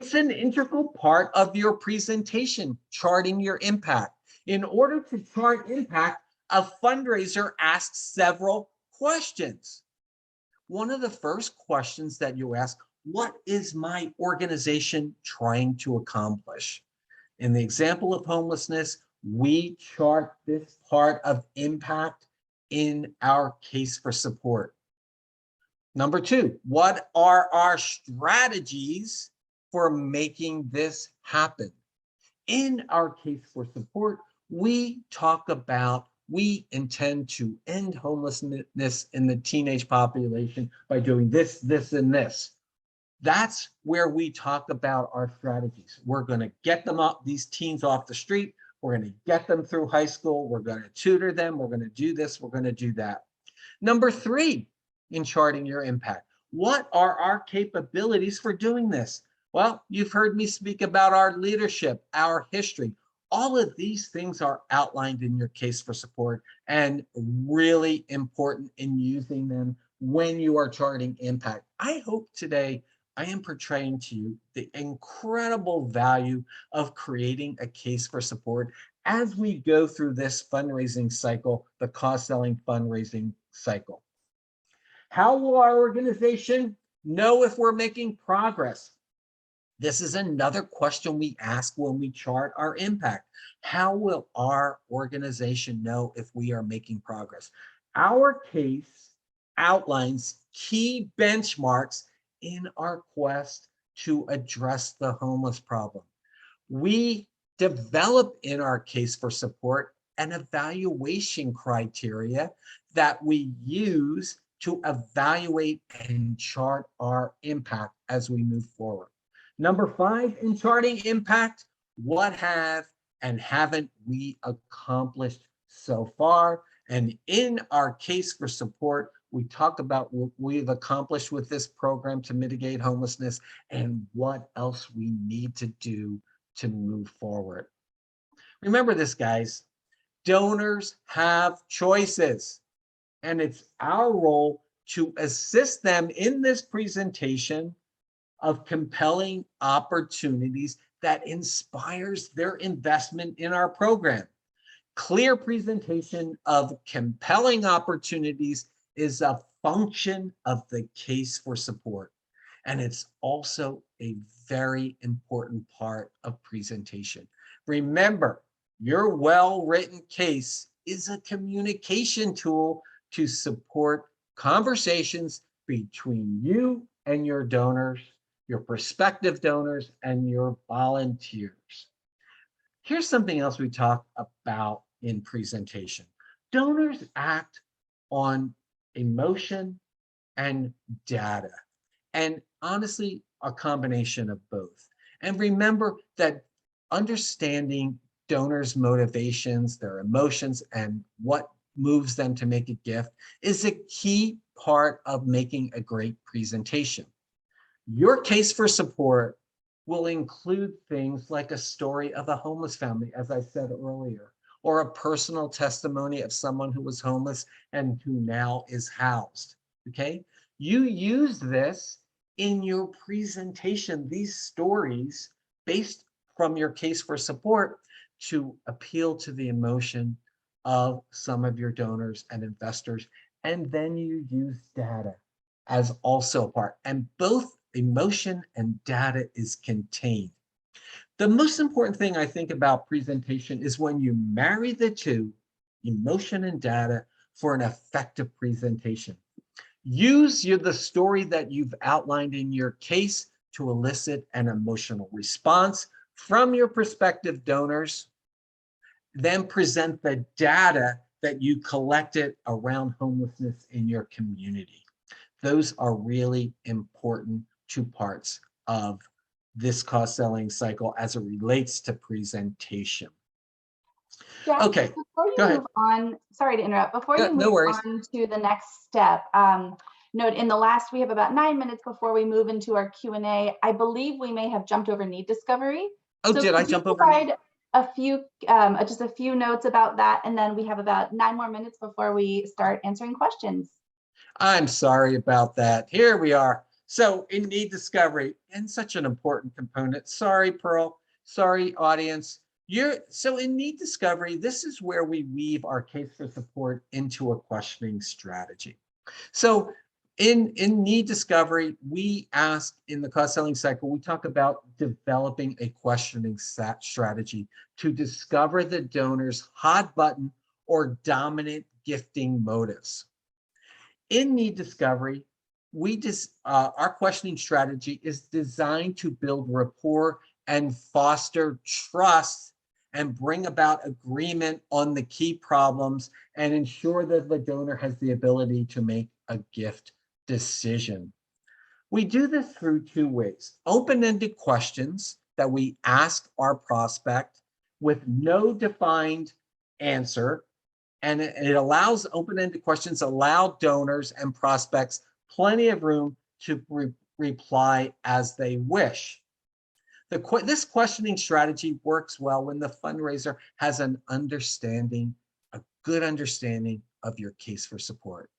It's an integral part of your presentation, charting your impact. In order to chart impact, a fundraiser asks several questions. One of the first questions that you ask, what is my organization trying to accomplish? In the example of homelessness, we chart this part of impact in our case for support. Number two, what are our strategies for making this happen? In our case for support, we talk about we intend to end homelessness in the teenage population by doing this, this, and this. That's where we talk about our strategies. We're going to get them up, these teens off the street. We're going to get them through high school. We're going to tutor them. We're going to do this. We're going to do that. Number three, in charting your impact, what are our capabilities for doing this? Well, you've heard me speak about our leadership, our history. All of these things are outlined in your case for support and really important in using them when you are charting impact. I hope today I am portraying to you the incredible value of creating a case for support as we go through this fundraising cycle, the cost-selling fundraising cycle. How will our organization know if we're making progress? This is another question we ask when we chart our impact. How will our organization know if we are making progress? Our case outlines key benchmarks in our quest to address the homeless problem. We develop in our case for support an evaluation criteria that we use to evaluate and chart our impact as we move forward. Number five, in charting impact, what have and haven't we accomplished so far? And in our case for support, we talk about what we've accomplished with this program to mitigate homelessness and what else we need to do to move forward. Remember this, guys, donors have choices, and it's our role to assist them in this presentation of compelling opportunities that inspires their investment in our program. Clear presentation of compelling opportunities is a function of the case for support. And it's also a very important part of presentation. Remember, your well-written case is a communication tool to support conversations between you and your donors, your prospective donors, and your volunteers. Here's something else we talk about in presentation. Donors act on emotion and data, and honestly, a combination of both. And remember that understanding donors' motivations, their emotions, and what moves them to make a gift is a key part of making a great presentation. Your case for support will include things like a story of a homeless family, as I said earlier, or a personal testimony of someone who was homeless and who now is housed, okay? You use this in your presentation, these stories based from your case for support to appeal to the emotion of some of your donors and investors. And then you use data as also a part, and both emotion and data is contained. The most important thing I think about presentation is when you marry the two, emotion and data, for an effective presentation. Use the story that you've outlined in your case to elicit an emotional response from your prospective donors. Then present the data that you collected around homelessness in your community. Those are really important two parts of this cost-selling cycle as it relates to presentation. Jack, Okay, before you go ahead. move on, sorry to interrupt, before you No move worries. on to the next step, note in the last, we have about 9 minutes before we move into our Q&A. I believe we may have jumped over need discovery. Oh, So did I could you jump over need? provide a few, just a few notes about that, and then we have about 9 more minutes before we start answering questions. I'm sorry about that. Here we are. So in need discovery, and such an important component. Sorry, Pearl. Sorry, audience. So in need discovery, this is where we weave our case for support into a questioning strategy. So in need discovery, we ask in the cost selling cycle, we talk about developing a questioning strategy to discover the donor's hot button or dominant gifting motives. In need discovery, our questioning strategy is designed to build rapport and foster trust and bring about agreement on the key problems and ensure that the donor has the ability to make a gift decision. We do this through two ways: open-ended questions that we ask our prospect with no defined answer. And it allows open-ended questions, allow donors and prospects plenty of room to reply as they wish. This questioning strategy works well when the fundraiser has a good understanding of your case for support.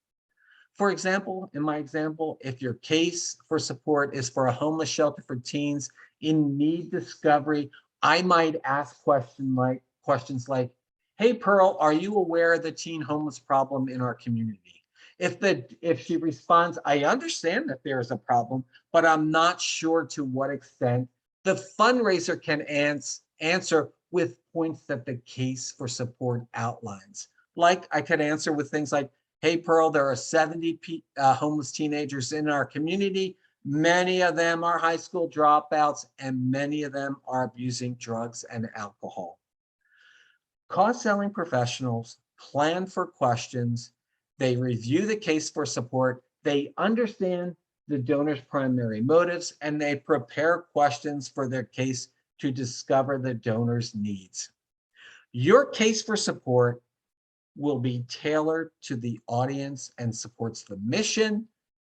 For example, in my example, if your case for support is for a homeless shelter for teens in need discovery, I might ask questions like, hey, Pearl, are you aware of the teen homeless problem in our community? If she responds, I understand that there is a problem, but I'm not sure to what extent, the fundraiser can answer with points that the case for support outlines. Like I could answer with things like, hey, Pearl, there are 70 homeless teenagers in our community. Many of them are high school dropouts, and many of them are abusing drugs and alcohol. Cost selling professionals plan for questions. They review the case for support. They understand the donor's primary motives, and they prepare questions for their case to discover the donor's needs. Your case for support will be tailored to the audience and supports the mission.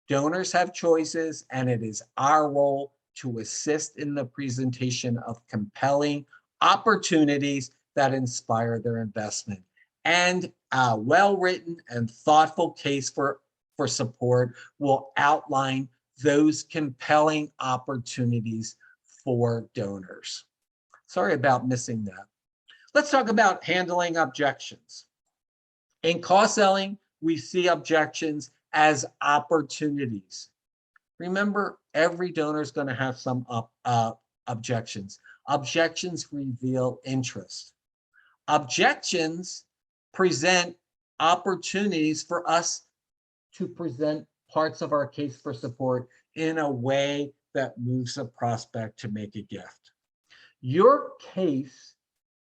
Donors have choices, and it is our role to assist in the presentation of compelling opportunities that inspire their investment. And a well-written and thoughtful case for support will outline those compelling opportunities for donors. Sorry about missing that. Let's talk about handling objections. In cost selling, we see objections as opportunities. Remember, every donor is going to have some objections. Objections reveal interest. Objections present opportunities for us to present parts of our case for support in a way that moves a prospect to make a gift. Your case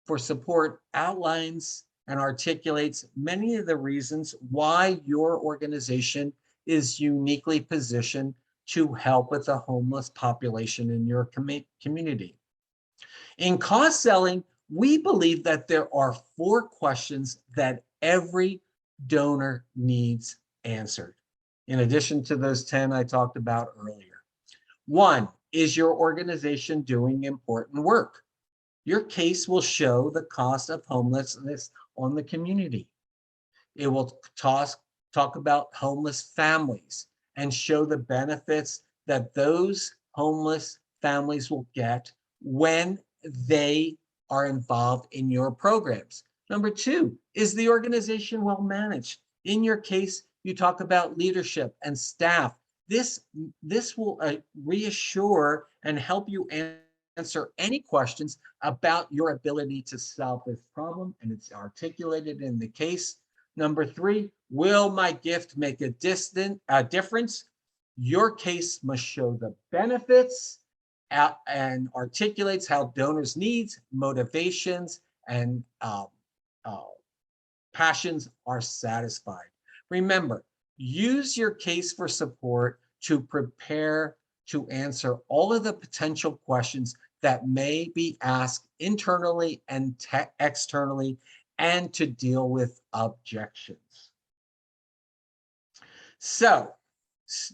for support outlines and articulates many of the reasons why your organization is uniquely positioned to help with the homeless population in your community. In cost selling, we believe that there are 4 questions that every donor needs answered, in addition to those 10 I talked about earlier. 1, is your organization doing important work? Your case will show the cost of homelessness on the community. It will talk about homeless families and show the benefits that those homeless families will get when they are involved in your programs. Number 2, is the organization well managed? In your case, you talk about leadership and staff. This will reassure and help you answer any questions about your ability to solve this problem, and it's articulated in the case. Number 3, will my gift make a difference? Your case must show the benefits and articulates how donors' needs, motivations, and passions are satisfied. Remember, use your case for support to prepare to answer all of the potential questions that may be asked internally and externally, and to deal with objections. So,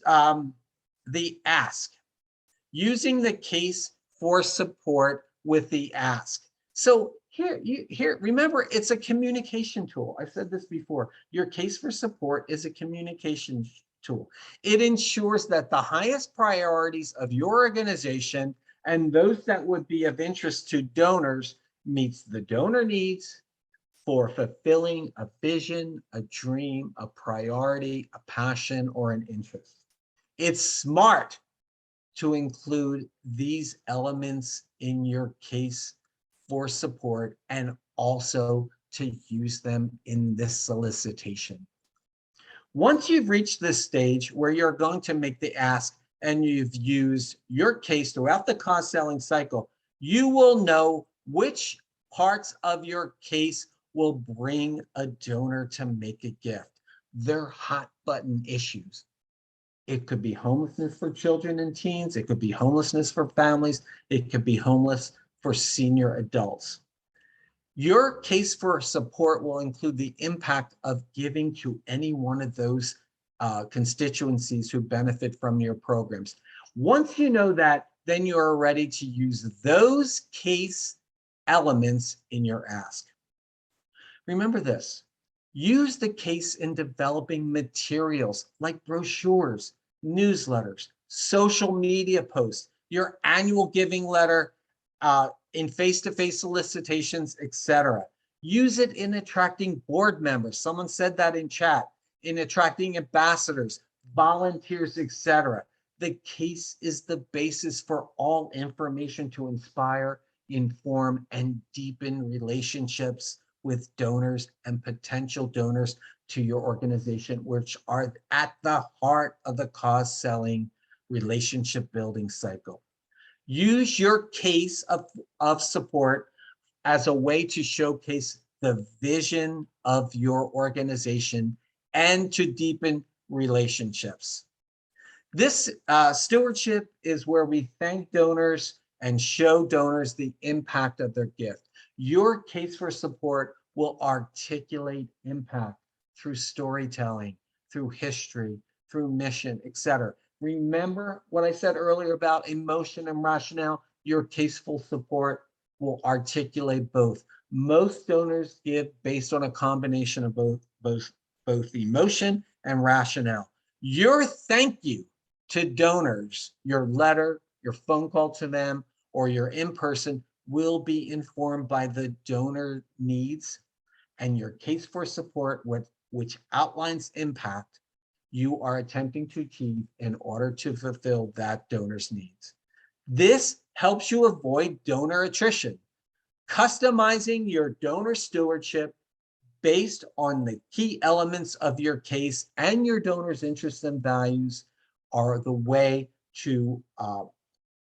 the ask, using the case for support with the ask. So here, remember, it's a communication tool. I've said this before. Your case for support is a communication tool. It ensures that the highest priorities of your organization and those that would be of interest to donors meets the donor needs for fulfilling a vision, a dream, a priority, a passion, or an interest. It's smart to include these elements in your case for support and also to use them in this solicitation. Once you've reached this stage where you're going to make the ask and you've used your case throughout the cause selling cycle, you will know which parts of your case will bring a donor to make a gift. They're hot button issues. It could be homelessness for children and teens. It could be homelessness for families. It could be homeless for senior adults. Your case for support will include the impact of giving to any one of those constituencies who benefit from your programs. Once you know that, then you are ready to use those case elements in your ask. Remember this, use the case in developing materials like brochures, newsletters, social media posts, your annual giving letter, in face-to-face solicitations, etc. Use it in attracting board members. Someone said that in chat, in attracting ambassadors, volunteers, etc. The case is the basis for all information to inspire, inform, and deepen relationships with donors and potential donors to your organization, which are at the heart of the cause selling relationship building cycle. Use your case of support as a way to showcase the vision of your organization and to deepen relationships. This stewardship is where we thank donors and show donors the impact of their gift. Your case for support will articulate impact through storytelling, through history, through mission, etc. Remember what I said earlier about emotion and rationale? Your caseful support will articulate both. Most donors give based on a combination of both emotion and rationale. Your thank you to donors, your letter, your phone call to them, or your in-person will be informed by the donor needs, and your case for support, which outlines impact you are attempting to achieve in order to fulfill that donor's needs. This helps you avoid donor attrition. Customizing your donor stewardship based on the key elements of your case and your donor's interests and values are the way to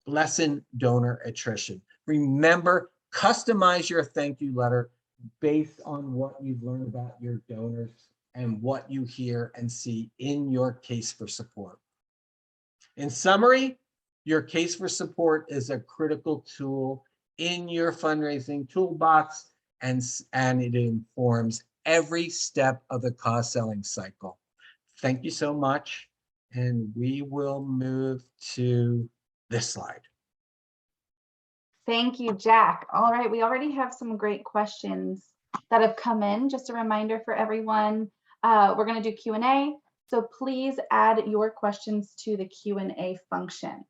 lessen donor attrition. Remember, customize your thank you letter based on what you've learned about your donors and what you hear and see in your case for support. In summary, your case for support is a critical tool in your fundraising toolbox, and it informs every step of the cause selling cycle. Thank you so much. And we will move to this slide. Thank you, Jack. All right, we already have some great questions that have come in. Just a reminder for everyone, we're going to do Q&A, so please add your questions to the Q&A function.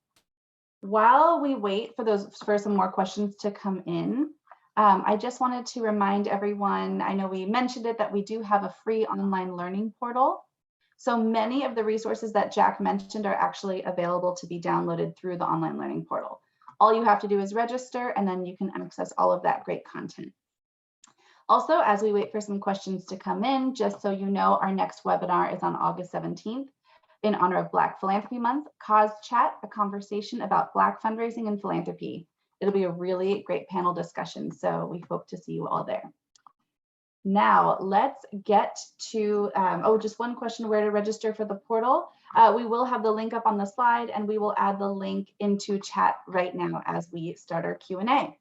While we wait for some more questions to come in, I just wanted to remind everyone, I know we mentioned it, that we do have a free online learning portal. So many of the resources that Jack mentioned are actually available to be downloaded through the online learning portal. All you have to do is register, and then you can access all of that great content. Also, as we wait for some questions to come in, just so you know, our next webinar is on August 17th in honor of Black Philanthropy Month. Cause Chat, a conversation about Black fundraising and philanthropy. It'll be a really great panel discussion, so we hope to see you all there. Now, let's get to, just one question, where to register for the portal. We will have the link up on the slide, and we will add the link into chat right now as we start our Q&A.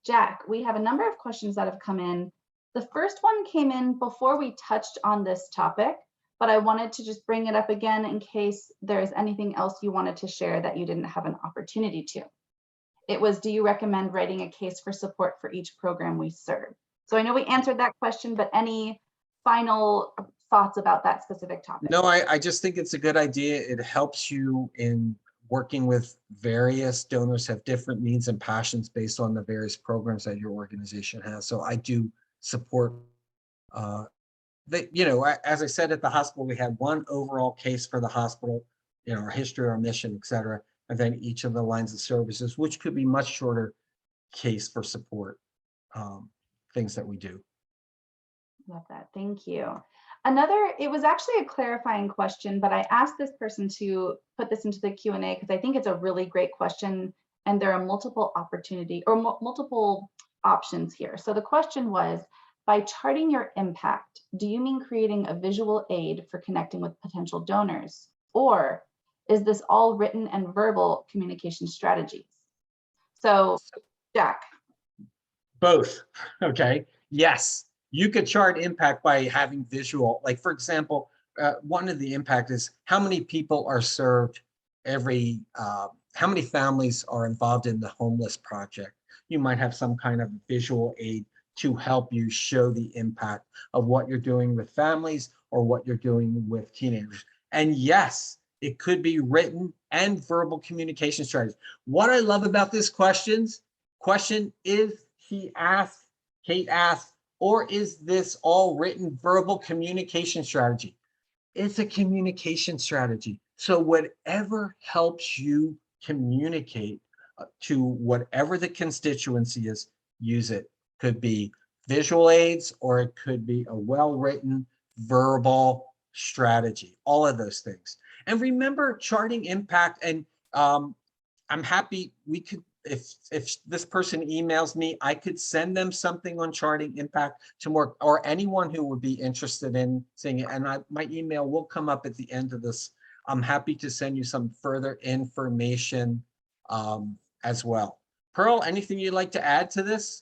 Jack, we have a number of questions that have come in. The first one came in before we touched on this topic, but I wanted to just bring it up again in case there's anything else you wanted to share that you didn't have an opportunity to. It was, do you recommend writing a case for support for each program we serve? So I know we answered that question, but any final thoughts about that specific topic? No, I just think it's a good idea. It helps you in working with various donors, have different needs and passions based on the various programs that your organization has. So I do support that, as I said, at the hospital, we had one overall case for the hospital, our history, our mission, et cetera, and then each of the lines of services, which could be much shorter case for support, things that we do. Love that. Thank you. It was actually a clarifying question, but I asked this person to put this into the Q&A because I think it's a really great question and there are multiple multiple options here. So the question was, by charting your impact, do you mean creating a visual aid for connecting with potential donors? Or is this all written and verbal communication strategies? So, Jack. Both. Okay. Yes. You could chart impact by having visual. Like, for example, one of the impact is how many people are served how many families are involved in the homeless project. You might have some kind of visual aid to help you show the impact of what you're doing with families or what you're doing with teenagers. And yes, it could be written and verbal communication strategies. What I love about this question is Kate asked, or is this all written verbal communication strategy? It's a communication strategy. So whatever helps you communicate to whatever the constituency is, use it. Could be visual aids, or it could be a well-written verbal strategy, all of those things. And remember, charting impact, and I'm happy we could, if this person emails me, I could send them something on charting impact to more, or anyone who would be interested in seeing it. And my email will come up at the end of this. I'm happy to send you some further information as well. Pearl, anything you'd like to add to this?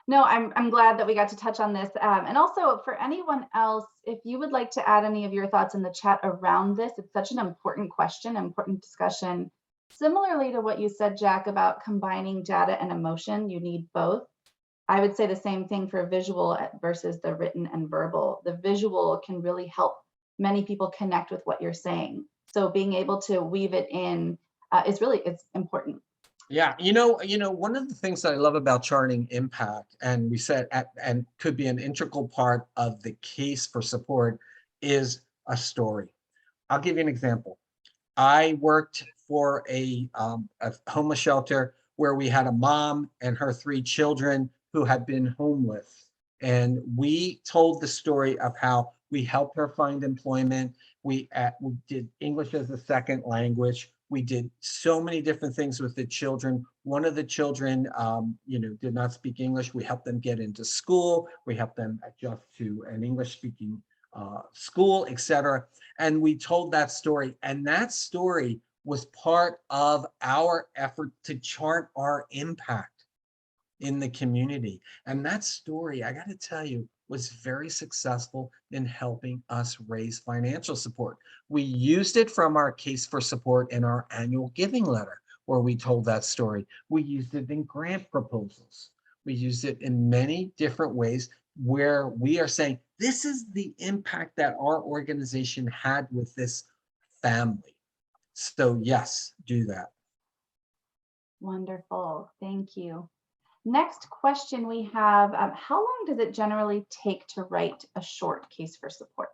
No, I'm glad that we got to touch on this. And also for anyone else, if you would like to add any of your thoughts in the chat around this, it's such an important question, important discussion. Similarly to what you said, Jack, about combining data and emotion, you need both. I would say the same thing for visual versus the written and verbal. The visual can really help many people connect with what you're saying. So being able to weave it in it's important. Yeah, one of the things that I love about charting impact, and we said, and could be an integral part of the case for support, is a story. I'll give you an example. I worked for a homeless shelter where we had a mom and her 3 children who had been homeless. And we told the story of how we helped her find employment. We did English as a second language. We did so many different things with the children. One of the children, did not speak English. We helped them get into school. We helped them adjust to an English-speaking school, etc. And we told that story. And that story was part of our effort to chart our impact in the community. And that story, I got to tell you, was very successful in helping us raise financial support. We used it from our case for support in our annual giving letter, where we told that story. We used it in grant proposals. We used it in many different ways where we are saying, this is the impact that our organization had with this family. So yes, do that. Wonderful, thank you. Next question we have, how long does it generally take to write a short case for support?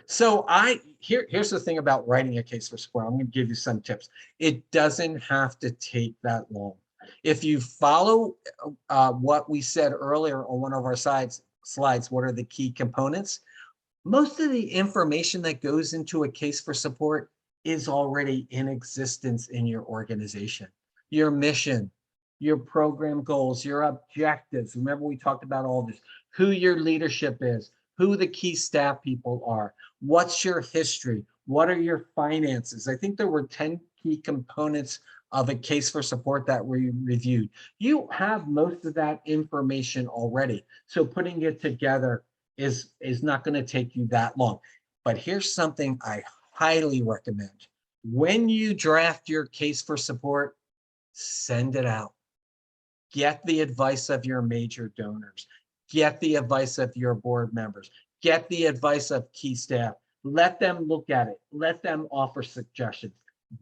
So here's the thing about writing a case for support. I'm going to give you some tips. It doesn't have to take that long. If you follow what we said earlier on one of our slides, what are the key components? Most of the information that goes into a case for support is already in existence in your organization. Your mission, your program goals, your objectives. Remember, we talked about all this, who your leadership is, who the key staff people are, what's your history, what are your finances. I think there were 10 key components of a case for support that we reviewed. You have most of that information already. So putting it together is not going to take you that long. But here's something I highly recommend. When you draft your case for support, send it out. Get the advice of your major donors. Get the advice of your board members. get the advice of key staff, let them look at it, let them offer suggestions.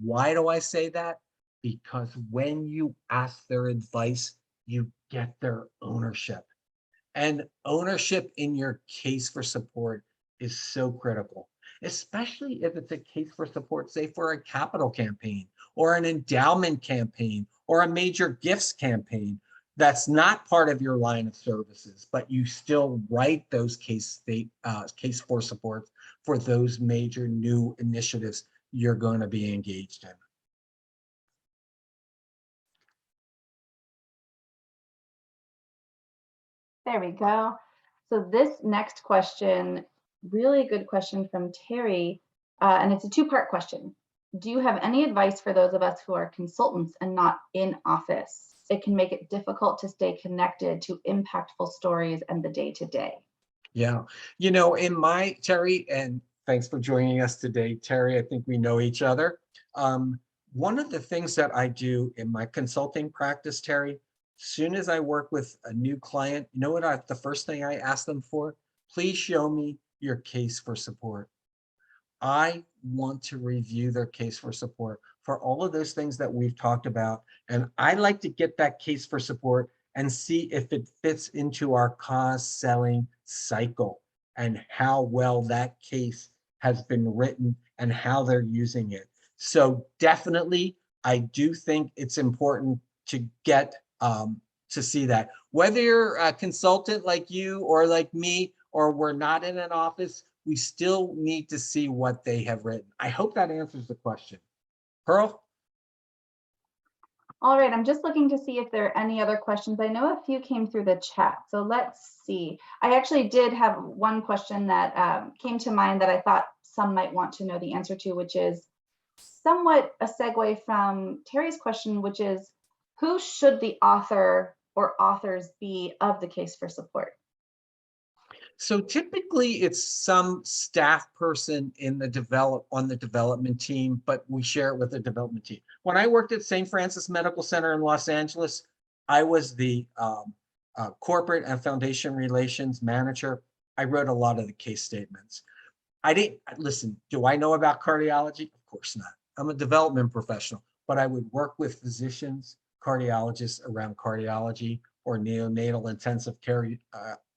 Why do I say that? Because when you ask their advice, you get their ownership. And ownership in your case for support is so critical, especially if it's a case for support, say for a capital campaign or an endowment campaign or a major gifts campaign. That's not part of your line of services, but you still write those case for support for those major new initiatives you're going to be engaged in. There we go. So this next question, really good question from Terry, and it's a two-part question. Do you have any advice for those of us who are consultants and not in office? It can make it difficult to stay connected to impactful stories and the day-to-day. Yeah, Terry, and thanks for joining us today, Terry. I think we know each other. One of the things that I do in my consulting practice, Terry, soon as I work with a new client, you know what the first thing I ask them for? Please show me your case for support. I want to review their case for support for all of those things that we've talked about. And I like to get that case for support and see if it fits into our cause selling cycle and how well that case has been written and how they're using it. So definitely, I do think it's important to get to see that. Whether you're a consultant like you or like me, or we're not in an office, we still need to see what they have written. I hope that answers the question. Pearl? All right, I'm just looking to see if there are any other questions. I know a few came through the chat, so let's see. I actually did have one question that came to mind that I thought some might want to know the answer to, which is somewhat a segue from Terry's question, which is, who should the author or authors be of the case for support? So typically it's some staff person in the development team, but we share it with the development team. When I worked at St. Francis Medical Center in Los Angeles, I was the corporate and foundation relations manager. I wrote a lot of the case statements. Listen, do I know about cardiology? Of course not. I'm a development professional, but I would work with physicians, cardiologists around cardiology or neonatal intensive care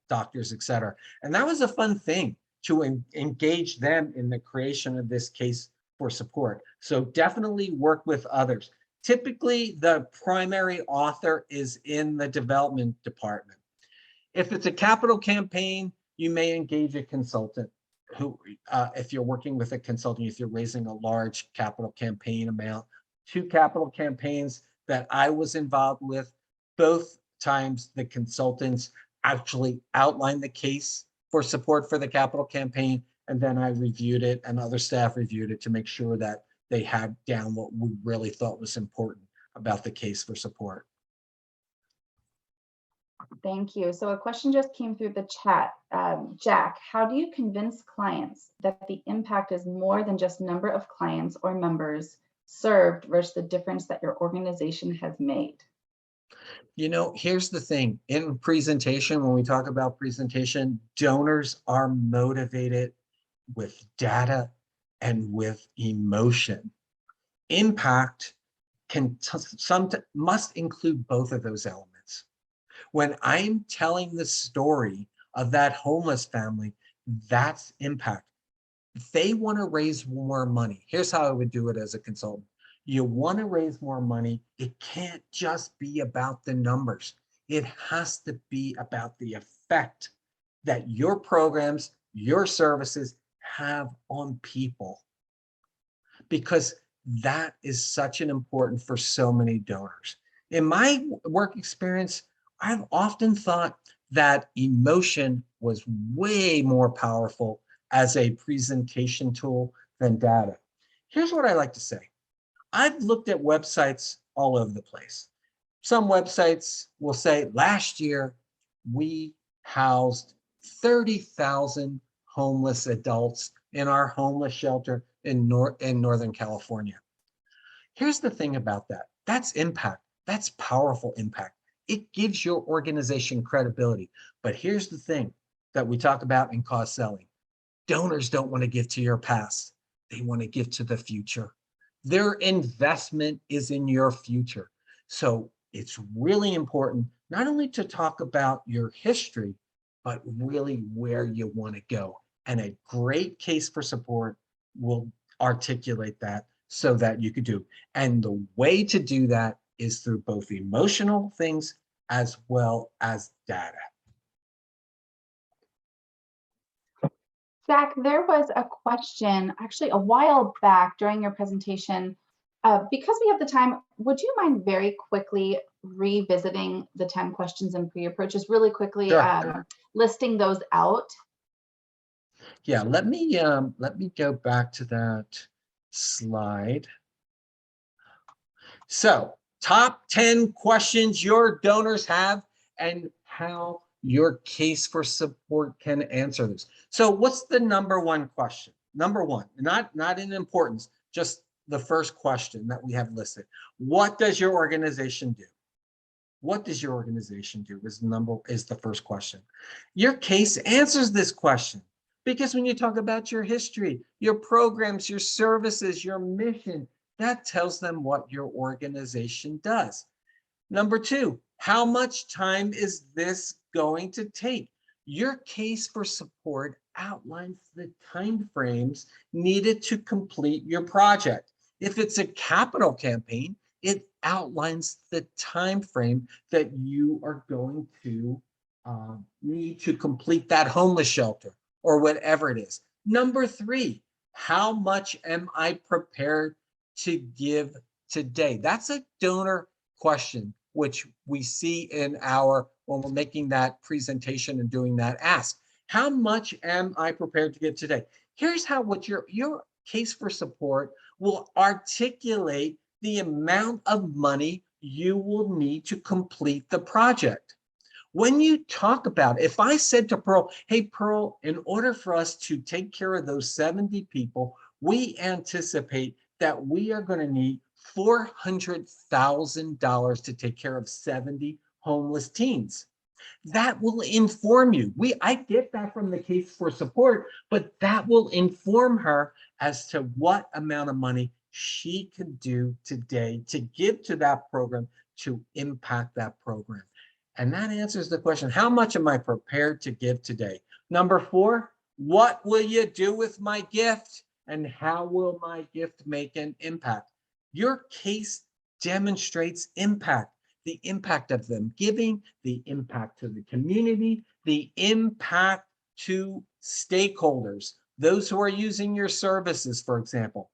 doctors, et cetera. And that was a fun thing to engage them in the creation of this case for support. So definitely work with others. Typically, the primary author is in the development department. If it's a capital campaign, you may engage a consultant who, if you're working with a consultant, if you're raising a large capital campaign amount. 2 capital campaigns that I was involved with, both times the consultants actually outlined the case for support for the capital campaign, and then I reviewed it and other staff reviewed it to make sure that they had down what we really thought was important about the case for support. Thank you. So a question just came through the chat. Jack, how do you convince clients that the impact is more than just number of clients or members served versus the difference that your organization has made? Here's the thing. In presentation, when we talk about presentation, donors are motivated with data and with emotion. Impact must include both of those elements. When I'm telling the story of that homeless family, that's impact. If they want to raise more money, here's how I would do it as a consultant. You want to raise more money, it can't just be about the numbers. It has to be about the effect that your programs, your services have on people. Because that is such an important for so many donors. In my work experience, I've often thought that emotion was way more powerful as a presentation tool than data. Here's what I like to say. I've looked at websites all over the place. Some websites will say, last year, we housed 30,000 homeless adults in our homeless shelter in Northern California. Here's the thing about that. That's impact. That's powerful impact. It gives your organization credibility. But here's the thing. that we talk about in cost selling. Donors don't want to give to your past. They want to give to the future. Their investment is in your future. So it's really important not only to talk about your history, but really where you want to go. And a great case for support will articulate that so that you could do. And the way to do that is through both emotional things as well as data. Zach, there was a question actually a while back during your presentation. Because we have the time, would you mind very quickly revisiting the 10 questions in PreApproach, just really quickly listing those out? Yeah, let me go back to that slide. So, top 10 questions your donors have and how your case for support can answer this. So, what's the number one question? Number one, not in importance, just the first question that we have listed. What does your organization do? What does your organization do is the first question. Your case answers this question because when you talk about your history, your programs, your services, your mission, that tells them what your organization does. Number two, how much time is this going to take? Your case for support outlines the timeframes needed to complete your project. If it's a capital campaign, it outlines the time frame that you are going to need to complete that homeless shelter or whatever it is. Number three, how much am I prepared to give today? That's a donor question, which we see in when we're making that presentation and doing that ask. How much am I prepared to give today? Here's how what your case for support will articulate the amount of money you will need to complete the project. When you talk about, if I said to Pearl, hey, Pearl, in order for us to take care of those 70 people, we anticipate that we are going to need $400,000 to take care of 70 homeless teens. That will inform you. I get that from the case for support, but that will inform her as to what amount of money she could do today to give to that program to impact that program. And that answers the question, how much am I prepared to give today? Number four, what will you do with my gift? And how will my gift make an impact? Your case demonstrates impact. The impact of them giving, the impact to the community, the impact to stakeholders, those who are using your services, for example.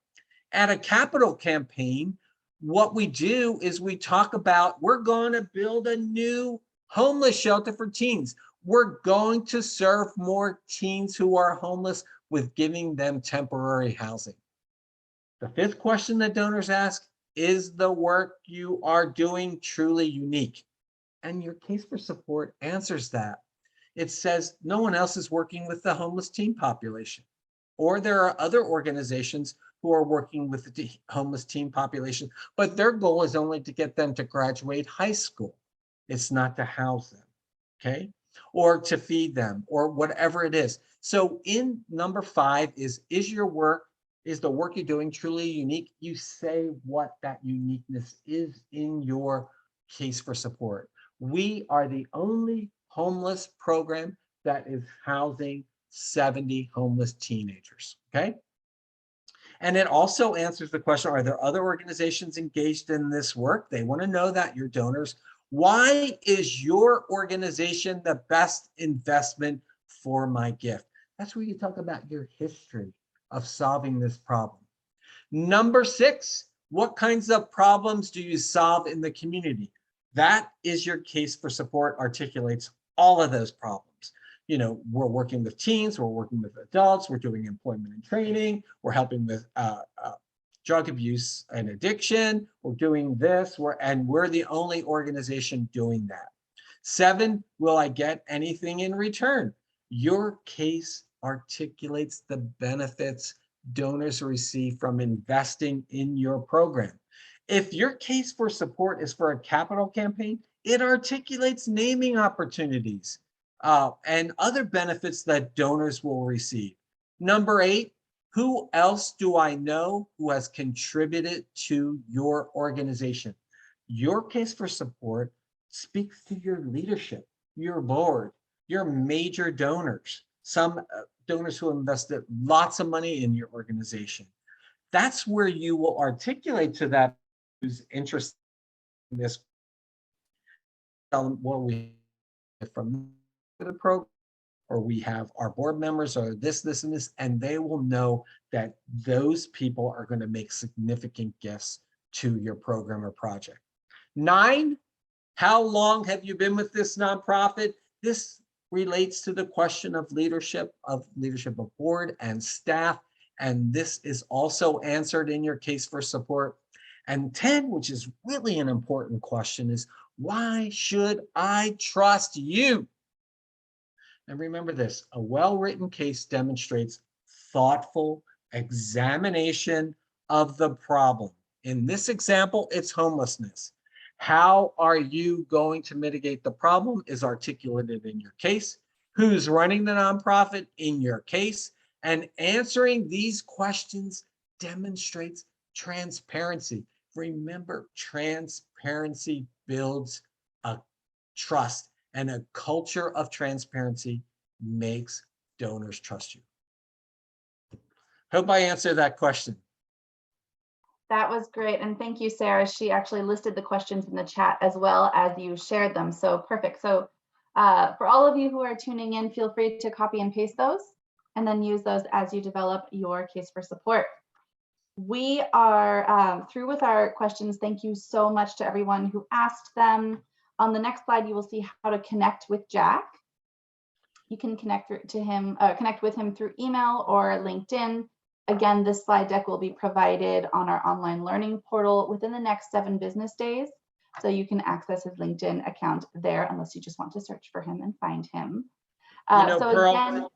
At a capital campaign, what we do is we talk about, we're going to build a new homeless shelter for teens. We're going to serve more teens who are homeless with giving them temporary housing. The fifth question that donors ask, is the work you are doing truly unique? And your case for support answers that. It says no one else is working with the homeless teen population, or there are other organizations who are working with the homeless teen population, but their goal is only to get them to graduate high school. It's not to house them, okay? Or to feed them, or whatever it is. So in number five is the work you're doing truly unique? You say what that uniqueness is in your case for support. We are the only homeless program that is housing 70 homeless teenagers, okay? And it also answers the question, are there other organizations engaged in this work? They want to know that, your donors. Why is your organization the best investment for my gift? That's where you talk about your history of solving this problem. Number six, what kinds of problems do you solve in the community? That is your case for support, articulates all of those problems. You know, we're working with teens, we're working with adults, we're doing employment and training, we're helping with drug abuse and addiction, we're doing this, we're the only organization doing that. Seven, will I get anything in return? Your case articulates the benefits donors receive from investing in your program. If your case for support is for a capital campaign, it articulates naming opportunities. and other benefits that donors will receive. Number 8, who else do I know who has contributed to your organization? Your case for support speaks to your leadership, your board, your major donors, some donors who invested lots of money in your organization. That's where you will articulate to that who's interested in this. Tell them, well, we have from the program, or we have our board members, or this, and this, and they will know that those people are going to make significant gifts to your program or project. 9, how long have you been with this nonprofit? This relates to the question of leadership of board and staff. And this is also answered in your case for support. And 10, which is really an important question, is why should I trust you? And remember this, a well-written case demonstrates thoughtful examination of the problem. In this example, it's homelessness. How are you going to mitigate the problem is articulated in your case. Who's running the nonprofit in your case? And answering these questions demonstrates transparency. Remember, transparency builds a trust, and a culture of transparency makes donors trust you. Hope I answered that question. That was great. And thank you, Sarah. She actually listed the questions in the chat as well as you shared them. So perfect. So for all of you who are tuning in, feel free to copy and paste those and then use those as you develop your case for support. We are through with our questions. Thank you so much to everyone who asked them. On the next slide, you will see how to connect with Jack. You can connect with him through email or LinkedIn. Again, this slide deck will be provided on our online learning portal within the next 7 business days. So you can access his LinkedIn account there, unless you just want to search for him and find him. Pearl,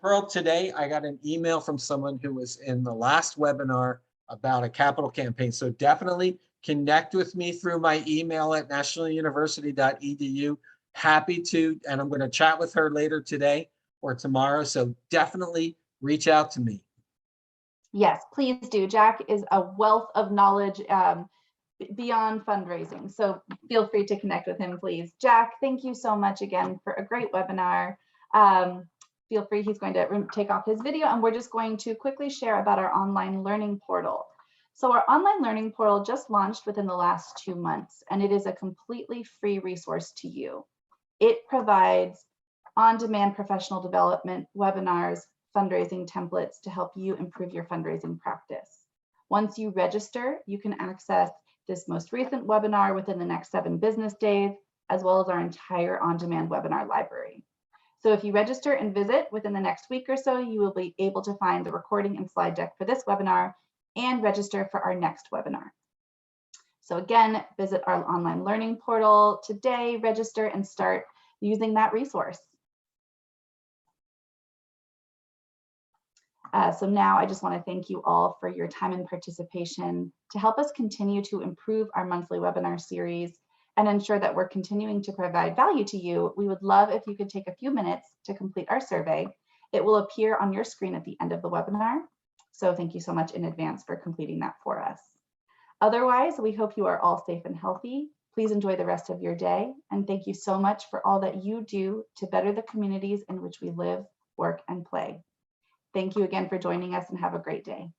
Pearl, today I got an email from someone who was in the last webinar about a capital campaign. So definitely connect with me through my email at nationaluniversity.edu. Happy to, and I'm going to chat with her later today or tomorrow. So definitely reach out to me. Yes, please do. Jack is a wealth of knowledge beyond fundraising. So feel free to connect with him, please. Jack, thank you so much again for a great webinar. Feel free, he's going to take off his video, and we're just going to quickly share about our online learning portal. So our online learning portal just launched within the last 2 months, and it is a completely free resource to you. It provides on-demand professional development, webinars, fundraising templates to help you improve your fundraising practice. Once you register, you can access this most recent webinar within the next 7 business days, as well as our entire on-demand webinar library. So if you register and visit within the next week or so, you will be able to find the recording and slide deck for this webinar and register for our next webinar. So again, visit our online learning portal today, register, and start using that resource. So now I just want to thank you all for your time and participation to help us continue to improve our monthly webinar series and ensure that we're continuing to provide value to you. We would love if you could take a few minutes to complete our survey. It will appear on your screen at the end of the webinar. So thank you so much in advance for completing that for us. Otherwise, we hope you are all safe and healthy. Please enjoy the rest of your day. And thank you so much for all that you do to better the communities in which we live, work, and play. Thank you again for joining us, and have a great day.